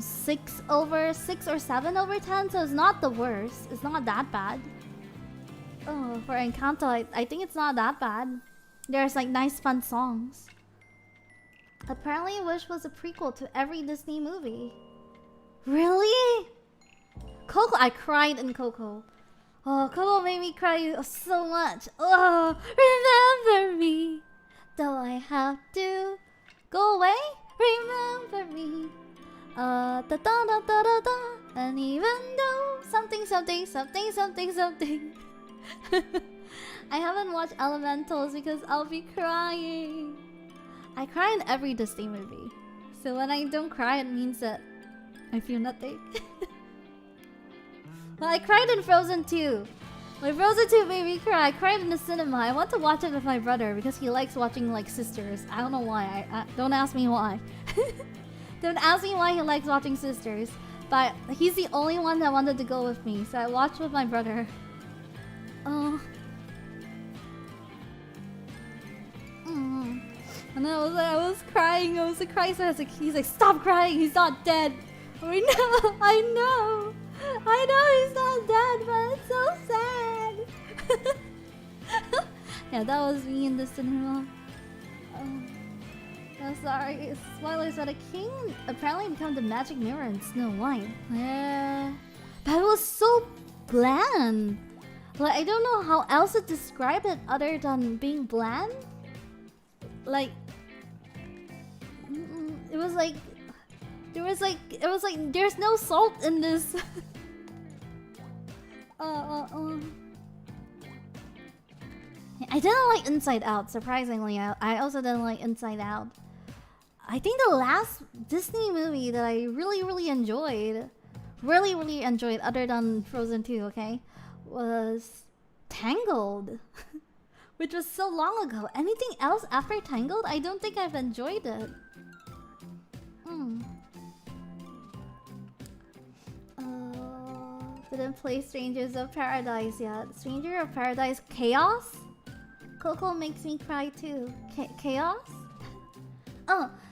6 or 7 over 10, so it's not the worst. It's not that bad. Oh, for Encanto, I think it's not that bad. There's like nice fun songs. Apparently Wish was a prequel to every Disney movie. Really? Coco, I cried in Coco. Oh, Coco made me cry so much. Oh, remember me. Though I have to go away, remember me. Da da da da da da. And even though something. I haven't watched Elementals because I'll be crying. I cry in every Disney movie. So when I don't cry, it means that I feel nothing. Well, I cried in Frozen 2. My Frozen 2 made me cry. I cried in the cinema. I want to watch it with my brother because he likes watching like sisters. I don't know why. Don't ask me why. Don't ask me why he likes watching sisters. But he's the only one that wanted to go with me. So I watched with my brother. Oh. And then I was crying. I was like crying. So he's like, stop crying. He's not dead. I know he's not dead, but it's so sad. Yeah, that was me in the cinema. sorry. Spoilers, but a king apparently became the magic mirror in Snow White. Yeah. But it was so bland. Like, I don't know how else to describe it other than being bland. Like, it was like there's no salt in this. I didn't like Inside Out, surprisingly. I also didn't like Inside Out. I think the last Disney movie that I really enjoyed, other than Frozen 2, okay, was Tangled. Which was so long ago. Anything else after Tangled? I don't think I've enjoyed it. Didn't play Strangers of Paradise yet. Stranger of Paradise Chaos? Coco makes me cry too. Chaos?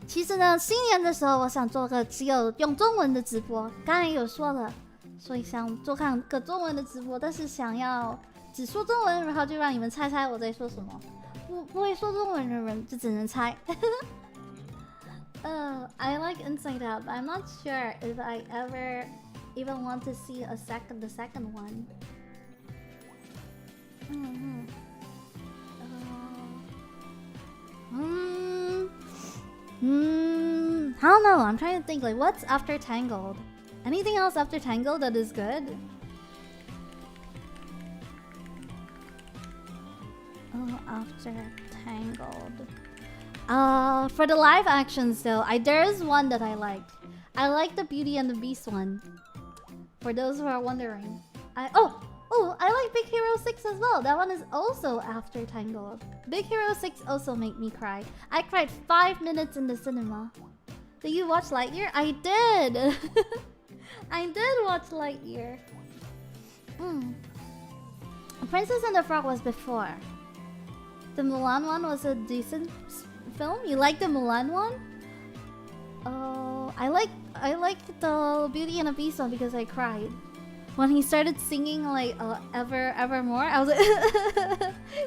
其实呢，新年的时候我想做个只有用中文的直播，刚才有说了，所以想做看个中文的直播，但是想要只说中文，然后就让你们猜猜我在说什么。不会说中文的人就只能猜。I like Inside Out, but I'm not sure if I ever even want to see the second one. I don't know. I'm trying to think, like, what's after Tangled? Anything else after Tangled that is good? After Tangled. For the live action still, there is one that I liked. I like the Beauty and the Beast one. For those who are wondering. I like Big Hero 6 as well. That one is also after Tangled. Big Hero 6 also made me cry. I cried 5 minutes in the cinema. Did you watch Lightyear? I did! I did watch Lightyear. Princess and the Frog was before. The Mulan one was a decent film. You like the Mulan one? I like the Beauty and the Beast one because I cried. When he started singing like evermore, I was like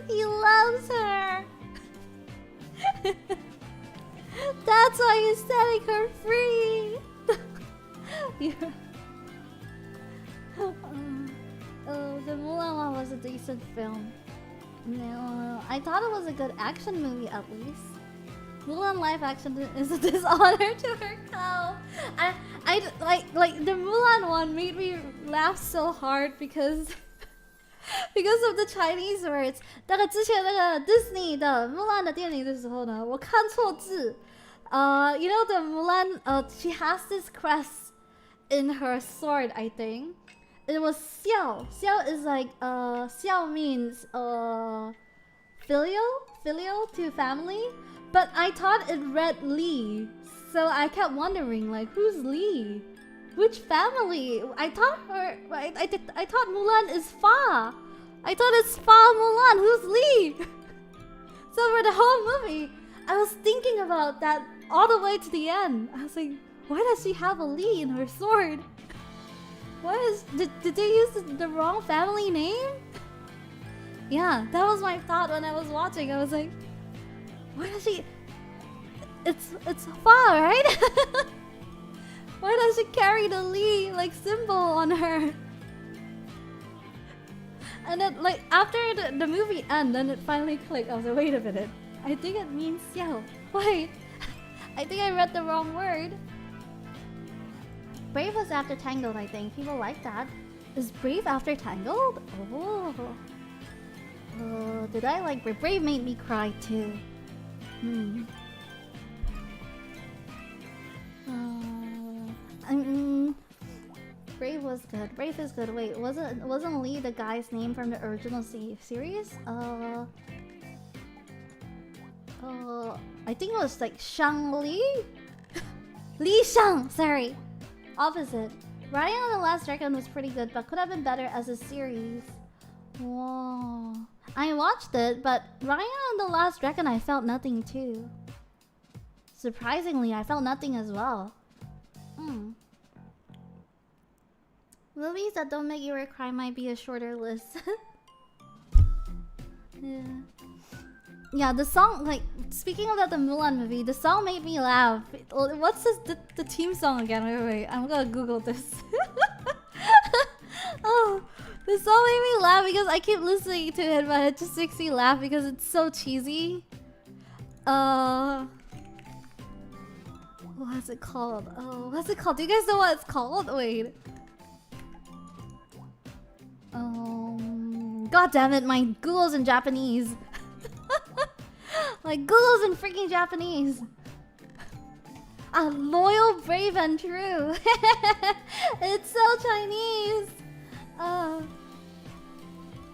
he loves her. That's why he's setting her free. The Mulan one was a decent film. No, I thought it was a good action movie at least. Mulan live action is a dishonor to her cow. I like the Mulan one made me laugh so hard because of the Chinese words. 大概之前那个 Disney 的 Mulan 的电影的时候呢，我看错字。You know the Mulan, she has this crest in her sword, I think. It was Xiao. Xiao is like Xiao means filial to family. But I thought it read Li, so I kept wondering, like, who's Li? Which family? I thought Mulan is Fa. I thought it's Fa Mulan. Who's Li? So for the whole movie, I was thinking about that all the way to the end. I was like, why does she have a Li in her sword? Did they use the wrong family name? Yeah, that was my thought when I was watching. I was like, why does she... It's Fa, right? Why does she carry the Li, like, symbol on her? And then, like, after the movie ended, then it finally clicked. I was like, wait a minute. I think it means Xiao. Wait. I think I read the wrong word. Brave was after Tangled, I think. People like that. Is Brave after Tangled? Oh. Did I like Brave? Brave made me cry too. Brave was good. Brave is good. Wait, wasn't Lee the guy's name from the original series? I think it was like Shang Li? Li Shang, sorry. Opposite. Riding on the Last Dragon was pretty good, but could have been better as a series. Whoa. I watched it, but Riding on the Last Dragon I felt nothing too. Surprisingly, I felt nothing as well. Movies that don't make you cry might be a shorter list. Yeah. Yeah, the song, like, speaking about the Mulan movie, the song made me laugh. What's the theme song again? Wait, I'm gonna Google this. Oh, the song made me laugh because I keep listening to it, but it just makes me laugh because it's so cheesy. What's it called? Oh, what's it called? Do you guys know what it's called? Wait. God damn it, my Google's in Japanese. My Google's in freaking Japanese. Loyal, brave, and true. It's so Chinese.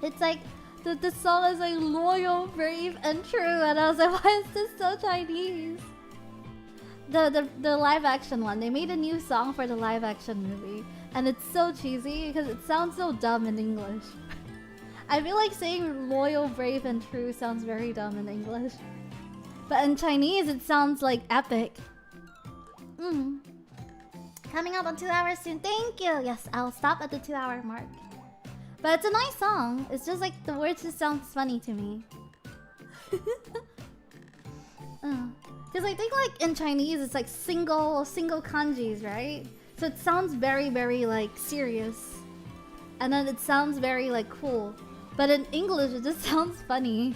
It's like the song is like loyal, brave, and true, and I was like, why is this so Chinese? The live action one. They made a new song for the live action movie, and it's so cheesy because it sounds so dumb in English. I feel like saying loyal, brave, and true sounds very dumb in English, but in Chinese it sounds like epic. Coming up on 2 hours soon. Thank you. Yes, I'll stop at the 2-hour mark. But it's a nice song. It's just like the words just sound funny to me. Because I think like in Chinese it's like single kanjis, right? So it sounds very, very like serious. And then it sounds very like cool. But in English it just sounds funny.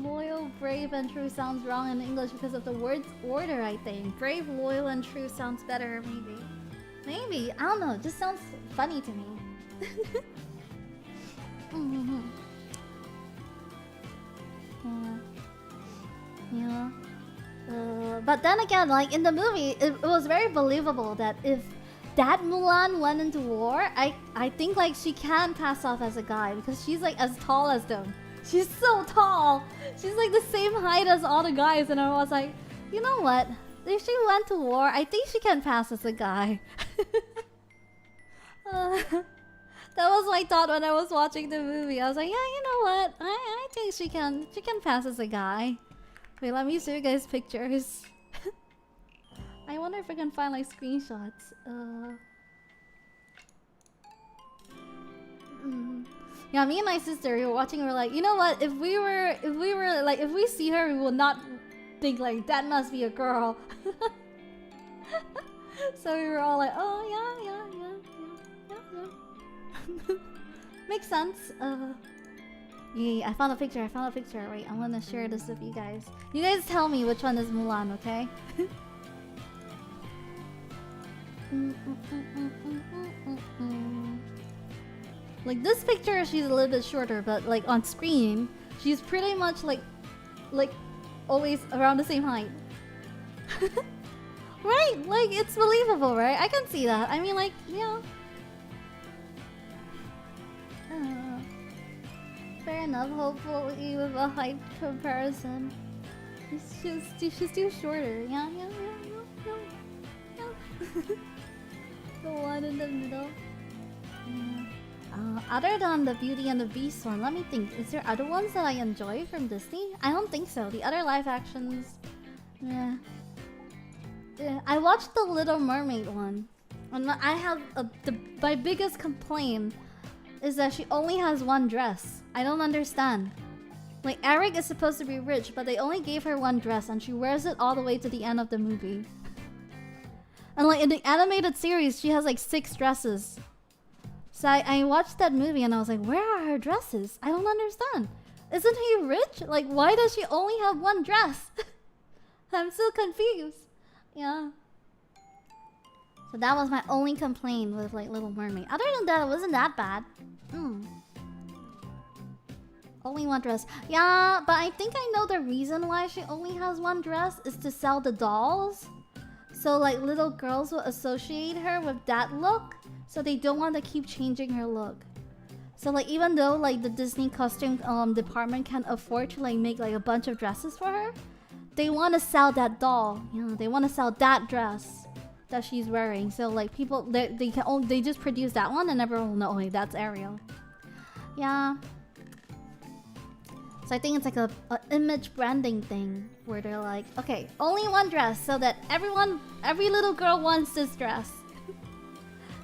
Loyal, brave, and true sounds wrong in English because of the word's order, I think. Brave, loyal, and true sounds better, maybe. Maybe. I don't know. It just sounds funny to me. Yeah. But then again, like in the movie, it was very believable that if that Mulan went into war, I think like she can pass off as a guy because she's like as tall as them. She's so tall. She's like the same height as all the guys, and I was like, you know what? If she went to war, I think she can pass as a guy. That was my thought when I was watching the movie. I was like, yeah, you know what? I think she can pass as a guy. Wait, let me show you guys pictures. I wonder if I can find like screenshots. Yeah, me and my sister, we were watching. We were like, you know what? If we see her, we will not think like that must be a girl. So we were all like, oh yeah. Makes sense. Yeah, I found a picture. Wait, I'm gonna share this with you guys. You guys tell me which one is Mulan, okay? Like this picture, she's a little bit shorter, but like on screen, she's pretty much like always around the same height. Right? Like it's believable, right? I can see that. I mean, like, yeah. Fair enough. Hopefully, with a height comparison, she's still shorter. Yeah. The one in the middle. Other than the Beauty and the Beast one, let me think. Is there other ones that I enjoy from Disney? I don't think so. The other live actions, yeah. I watched the Little Mermaid one, and I have my biggest complaint is that she only has one dress. I don't understand. Like Eric is supposed to be rich, but they only gave her one dress, and she wears it all the way to the end of the movie. And like in the animated series, she has like 6 dresses. So I watched that movie and I was like, where are her dresses? I don't understand. Isn't he rich? Like, why does she only have one dress? I'm so confused. Yeah. So that was my only complaint with like Little Mermaid. Other than that, it wasn't that bad. Only one dress. Yeah, but I think I know the reason why she only has one dress is to sell the dolls. So like little girls will associate her with that look. So they don't want to keep changing her look. So like even though like the Disney costume department can afford to like make like a bunch of dresses for her, they want to sell that doll. You know, they want to sell that dress that she's wearing. So like people they just produce that one and everyone will know, oh, hey, that's Ariel. Yeah. So I think it's like a image branding thing where they're like, okay, only one dress so that every little girl wants this dress.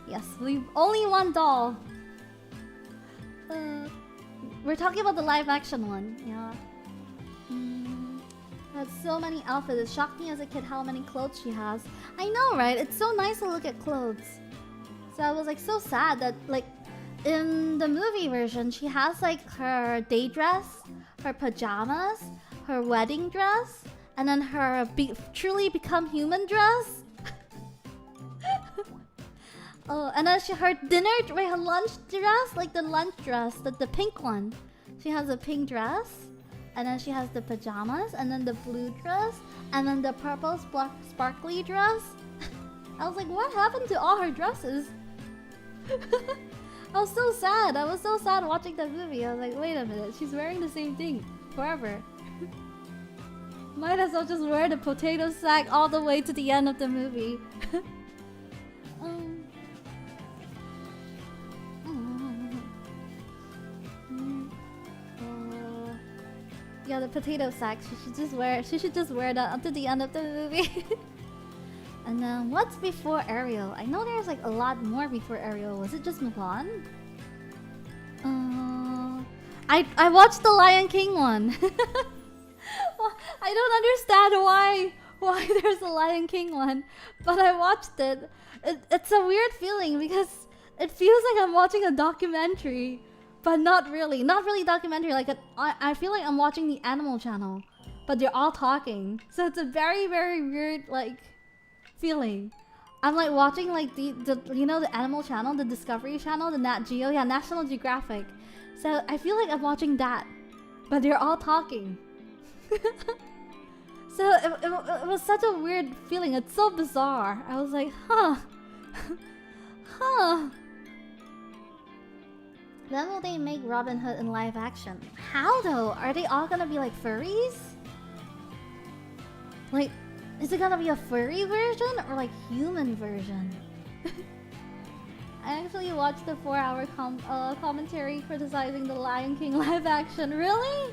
Yes, leave only one doll. we're talking about the live action one. Yeah. Has so many outfits. It shocked me as a kid how many clothes she has. I know, right? It's so nice to look at clothes. So I was like so sad that like in the movie version she has like her day dress, her pajamas, her wedding dress, and then her truly become human dress. Oh, and then her dinner, wait, her lunch dress, like the lunch dress, the pink one. She has a pink dress. And then she has the pajamas, and then the blue dress, and then the purple sparkly dress. I was like, what happened to all her dresses? I was so sad. I was so sad watching that movie. I was like, wait a minute, she's wearing the same thing forever. Might as well just wear the potato sack all the way to the end of the movie. Yeah, the potato sack. She should just wear that up to the end of the movie. And then what's before Ariel? I know there's like a lot more before Ariel. Was it just Mulan? I watched the Lion King one. I don't understand why there's a Lion King one, but I watched it. It's a weird feeling because it feels like I'm watching a documentary. But not really documentary. Like I feel like I'm watching the Animal Channel, but they're all talking. So it's a very, very weird like feeling. I'm like watching like the you know the Animal Channel, the Discovery Channel, the Nat Geo, yeah, National Geographic. So I feel like I'm watching that, but they're all talking. So it was such a weird feeling. It's so bizarre. I was like, huh. When will they make Robin Hood in live action? How though? Are they all gonna be like furries? Like, is it gonna be a furry version or like human version? I actually watched the 4-hour commentary criticizing the Lion King live action. Really?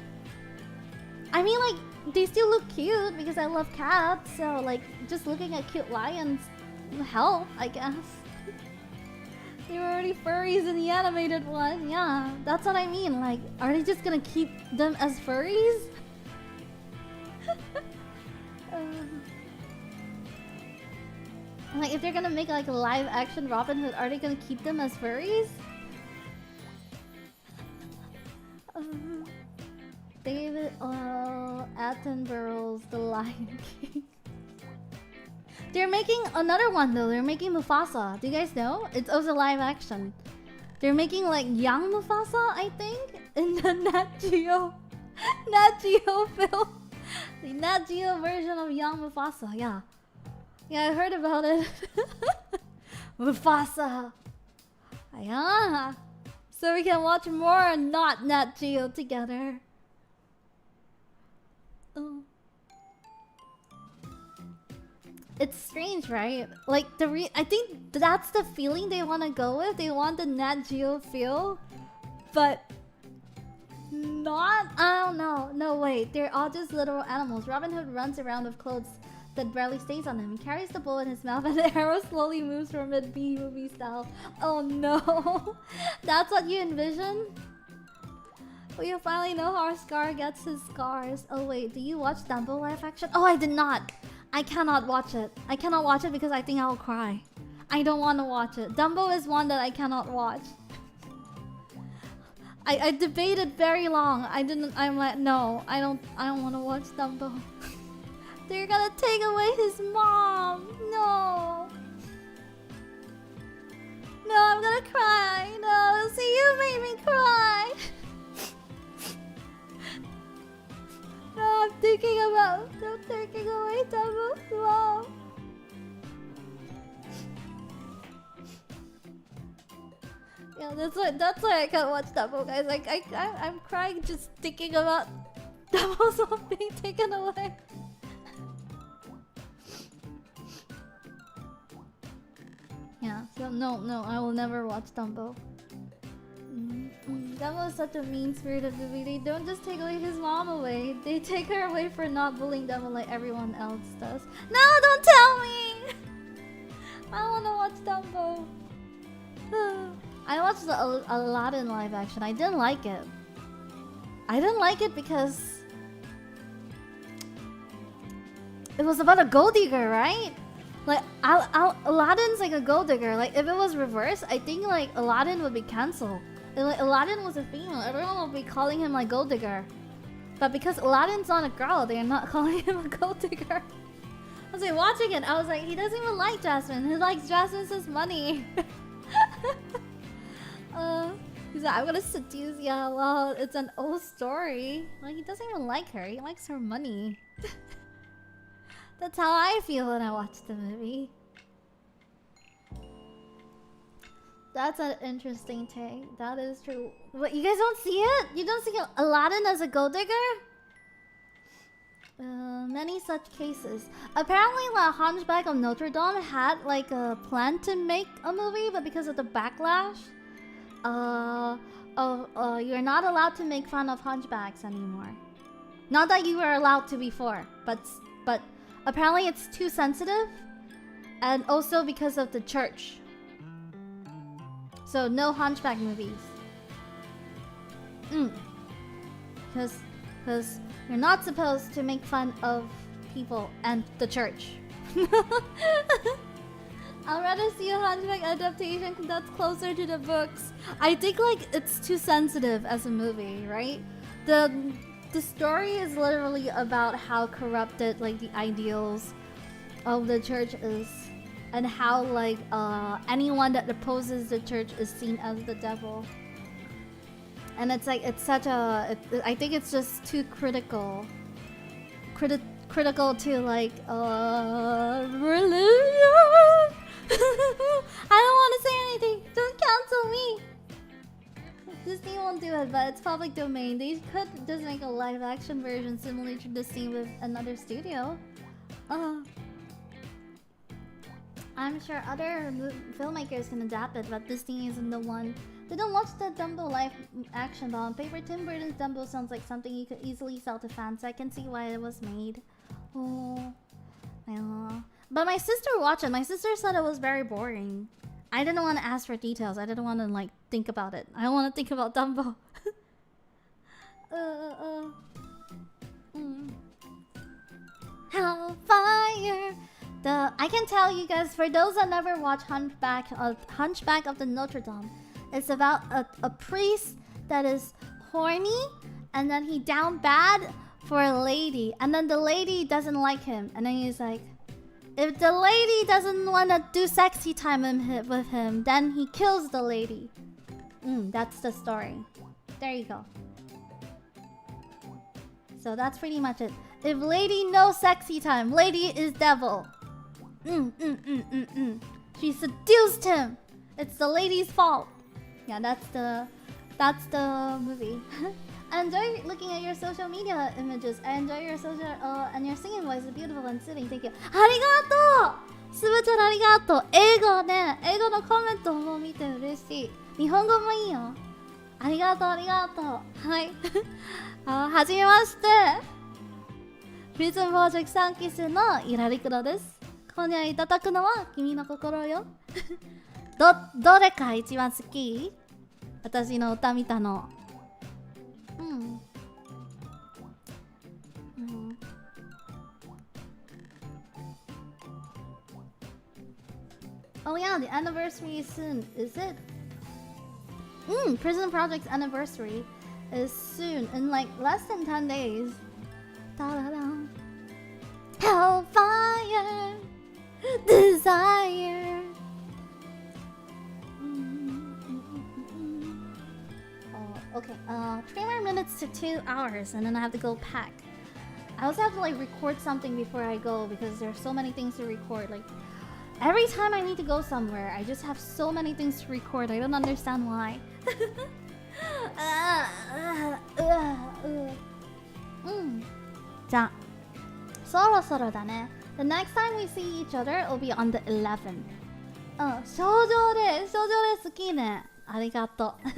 I mean, like, they still look cute because I love cats. So like, just looking at cute lions help, I guess. They were already furries in the animated one. Yeah, that's what I mean. Like, are they just gonna keep them as furries? Like, if they're gonna make like a live action Robin Hood, are they gonna keep them as furries? David Attenborough's The Lion King. They're making another one though. They're making Mufasa. Do you guys know? It's also live action. They're making like young Mufasa, I think, in the Nat Geo film. The Nat Geo version of young Mufasa. Yeah, I heard about it. Mufasa. Yeah. So we can watch more not Nat Geo together. Oh. It's strange, right? Like I think that's the feeling they want to go with. They want the Nat Geo feel, but not. I don't know. No, wait. They're all just literal animals. Robin Hood runs around with clothes that barely stays on him. He carries the bow in his mouth, and the arrow slowly moves from it B-movie style. Oh no, that's what you envision. Well, you finally know how Scar gets his scars. Oh wait, do you watch Dumbo live action? Oh, I did not. I cannot watch it. I cannot watch it because I think I'll cry. I don't want to watch it. Dumbo is one that I cannot watch. I debated very long. I'm like, no, I don't want to watch Dumbo. They're gonna take away his mom. No. No, I'm gonna cry. No, see, you made me cry. No, I'm thinking about them taking away Dumbo's mom. Yeah, that's why I can't watch Dumbo, guys. Like I'm crying just thinking about Dumbo's mom being taken away. Yeah, so no, I will never watch Dumbo. That was such a mean-spirited movie. They don't just take away his mom away. They take her away for not bullying Dumbo like everyone else does. No, don't tell me! I want to watch Dumbo. I watched Aladdin live action. I didn't like it. I didn't like it because it was about a gold digger, right? Like Aladdin's like a gold digger. Like if it was reversed, I think like Aladdin would be cancelled. Like, Aladdin was a female. Everyone would be calling him like gold digger. But because Aladdin's not a girl, they're not calling him a gold digger. I was like watching it. I was like, he doesn't even like Jasmine. He likes Jasmine's money. He's like, I'm gonna seduce ya. Well, it's an old story. Like he doesn't even like her. He likes her money. That's how I feel when I watch the movie. That's an interesting take. That is true. What, you guys don't see it? You don't see Aladdin as a gold digger? Many such cases. Apparently, the Hunchback of Notre Dame had like a plan to make a movie, but because of the backlash, you're not allowed to make fun of hunchbacks anymore. Not that you were allowed to before, but apparently it's too sensitive, and also because of the church. So no hunchback movies. Because you're not supposed to make fun of people and the church. I'd rather see a hunchback adaptation that's closer to the books. I think like it's too sensitive as a movie, right? The story is literally about how corrupted like the ideals of the church is, and how like anyone that opposes the church is seen as the devil. And it's like it's such a I think it's just too critical to like religion. I don't want to say anything. Don't cancel me. Disney won't do it, but it's public domain. They could just make a live action version similar to the scene with another studio. I'm sure other filmmakers can adapt it, but Disney isn't the one. Didn't watch the Dumbo live action, but on paper, Tim Burton's Dumbo sounds like something you could easily sell to fans. I can see why it was made. Oh, yeah. But my sister watched it. My sister said it was very boring. I didn't want to ask for details. I didn't want to like think about it. I don't want to think about Dumbo. Hellfire. I can tell you guys, for those that never watch Hunchback of the Notre Dame, it's about a priest that is horny, and then he down bad for a lady, and then the lady doesn't like him, and then he's like, if the lady doesn't want to do sexy time with him, then he kills the lady. That's the story. There you go. So that's pretty much it. If lady no sexy time, lady is devil. She seduced him. It's the lady's fault. Yeah, that's the movie. I enjoy looking at your social media images. I enjoy your social and your singing voice is beautiful and soothing. Thank you. ありがとう。すぶちゃんありがとう。英語ね、英語のコメントも見て嬉しい。日本語もいいよ。ありがとうありがとう。はい。はじめまして。Prism Project 3期生のゆらりくろです。今夜いただくのは君の心よ。どれか一番好き？私の歌見たの。Oh yeah, the anniversary is soon, is it? Prism Project's anniversary is soon, in like less than 10 days. Da-da-da. Hellfire, desire. Oh, okay. 3 more minutes to 2 hours, and then I have to go pack. I also have to like record something before I go because there are so many things to record. Like every time I need to go somewhere, I just have so many things to record. I don't understand why. 자, そろそろだね. The next time we see each other will be on the 11th. 少女で好きね。ありがとう。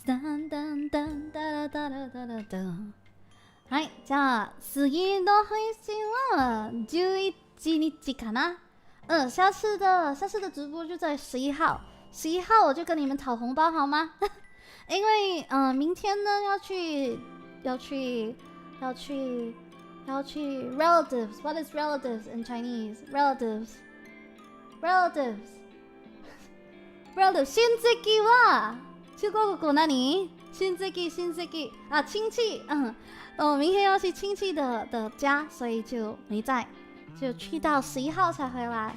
ダンダンダンダラダラダラダン。はい、じゃあ次の配信は11日かな。下次的直播就在11号，11号我就跟你们讨红包好吗？因为明天呢要去 relatives. What is relatives in Chinese? Relatives. 親戚は中国語何？親戚啊，亲戚。明天要去亲戚的家，所以就没在，就去到11号才回来。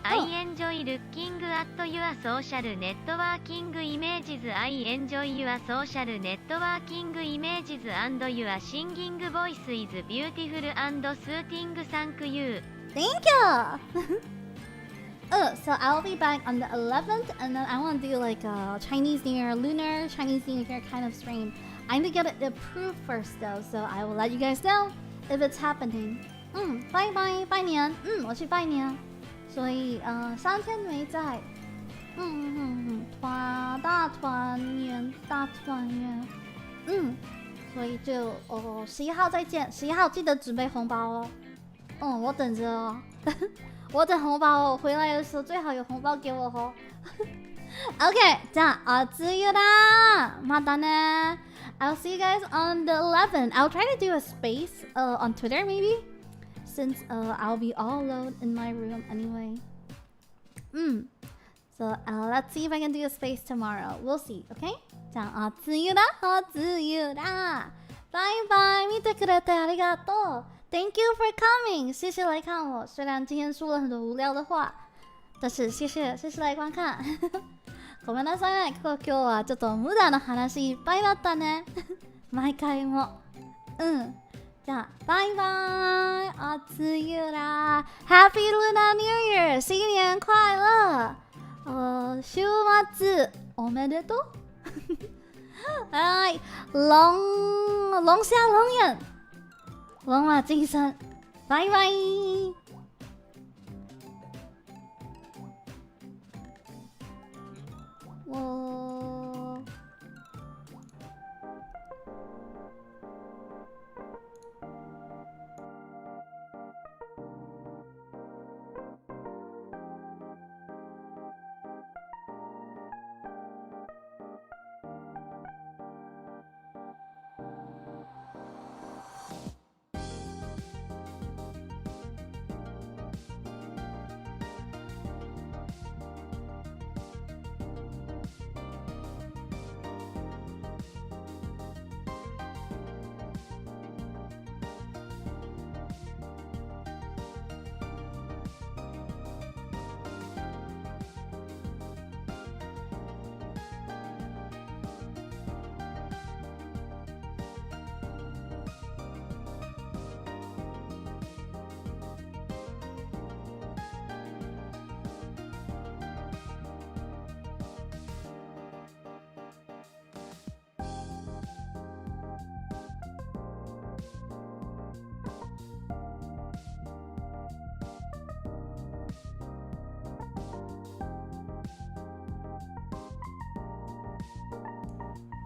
I enjoy looking at your social networking images. I enjoy your social networking images and your singing voice is beautiful and soothing. Thank you. Thank you. So I'll be back on the 11th, and then I want to do like a Chinese New Year, Lunar Chinese New Year kind of stream. I need to get it approved first though, so I will let you guys know if it's happening. 拜年，我去拜年，所以3天没在，大团圆，所以就11号再见，11号记得准备红包哦。我等着哦。我等红包哦，回来的时候最好有红包给我哦。OK， じゃあ梅雨だ。またね。I'll see you guys on the 11th. I'll try to do a space on Twitter maybe, since I'll be all alone in my room anyway. So let's see if I can do a space tomorrow. We'll see. OK？ じゃあ梅雨だ。拜拜，見てくれてありがとう。Thank you for coming， 谢谢来看我。虽然今天说了很多无聊的话，但是谢谢来观看。ごめんなさい。今日はちょっと無駄な話いっぱいだったね。毎回も。じゃあバイバイ。梅雨啦。Happy Lunar New Year， 新年快乐。週末おめでとう。はい。龙虾龙眼。龙马精神，拜拜。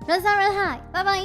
人山人海，拜拜。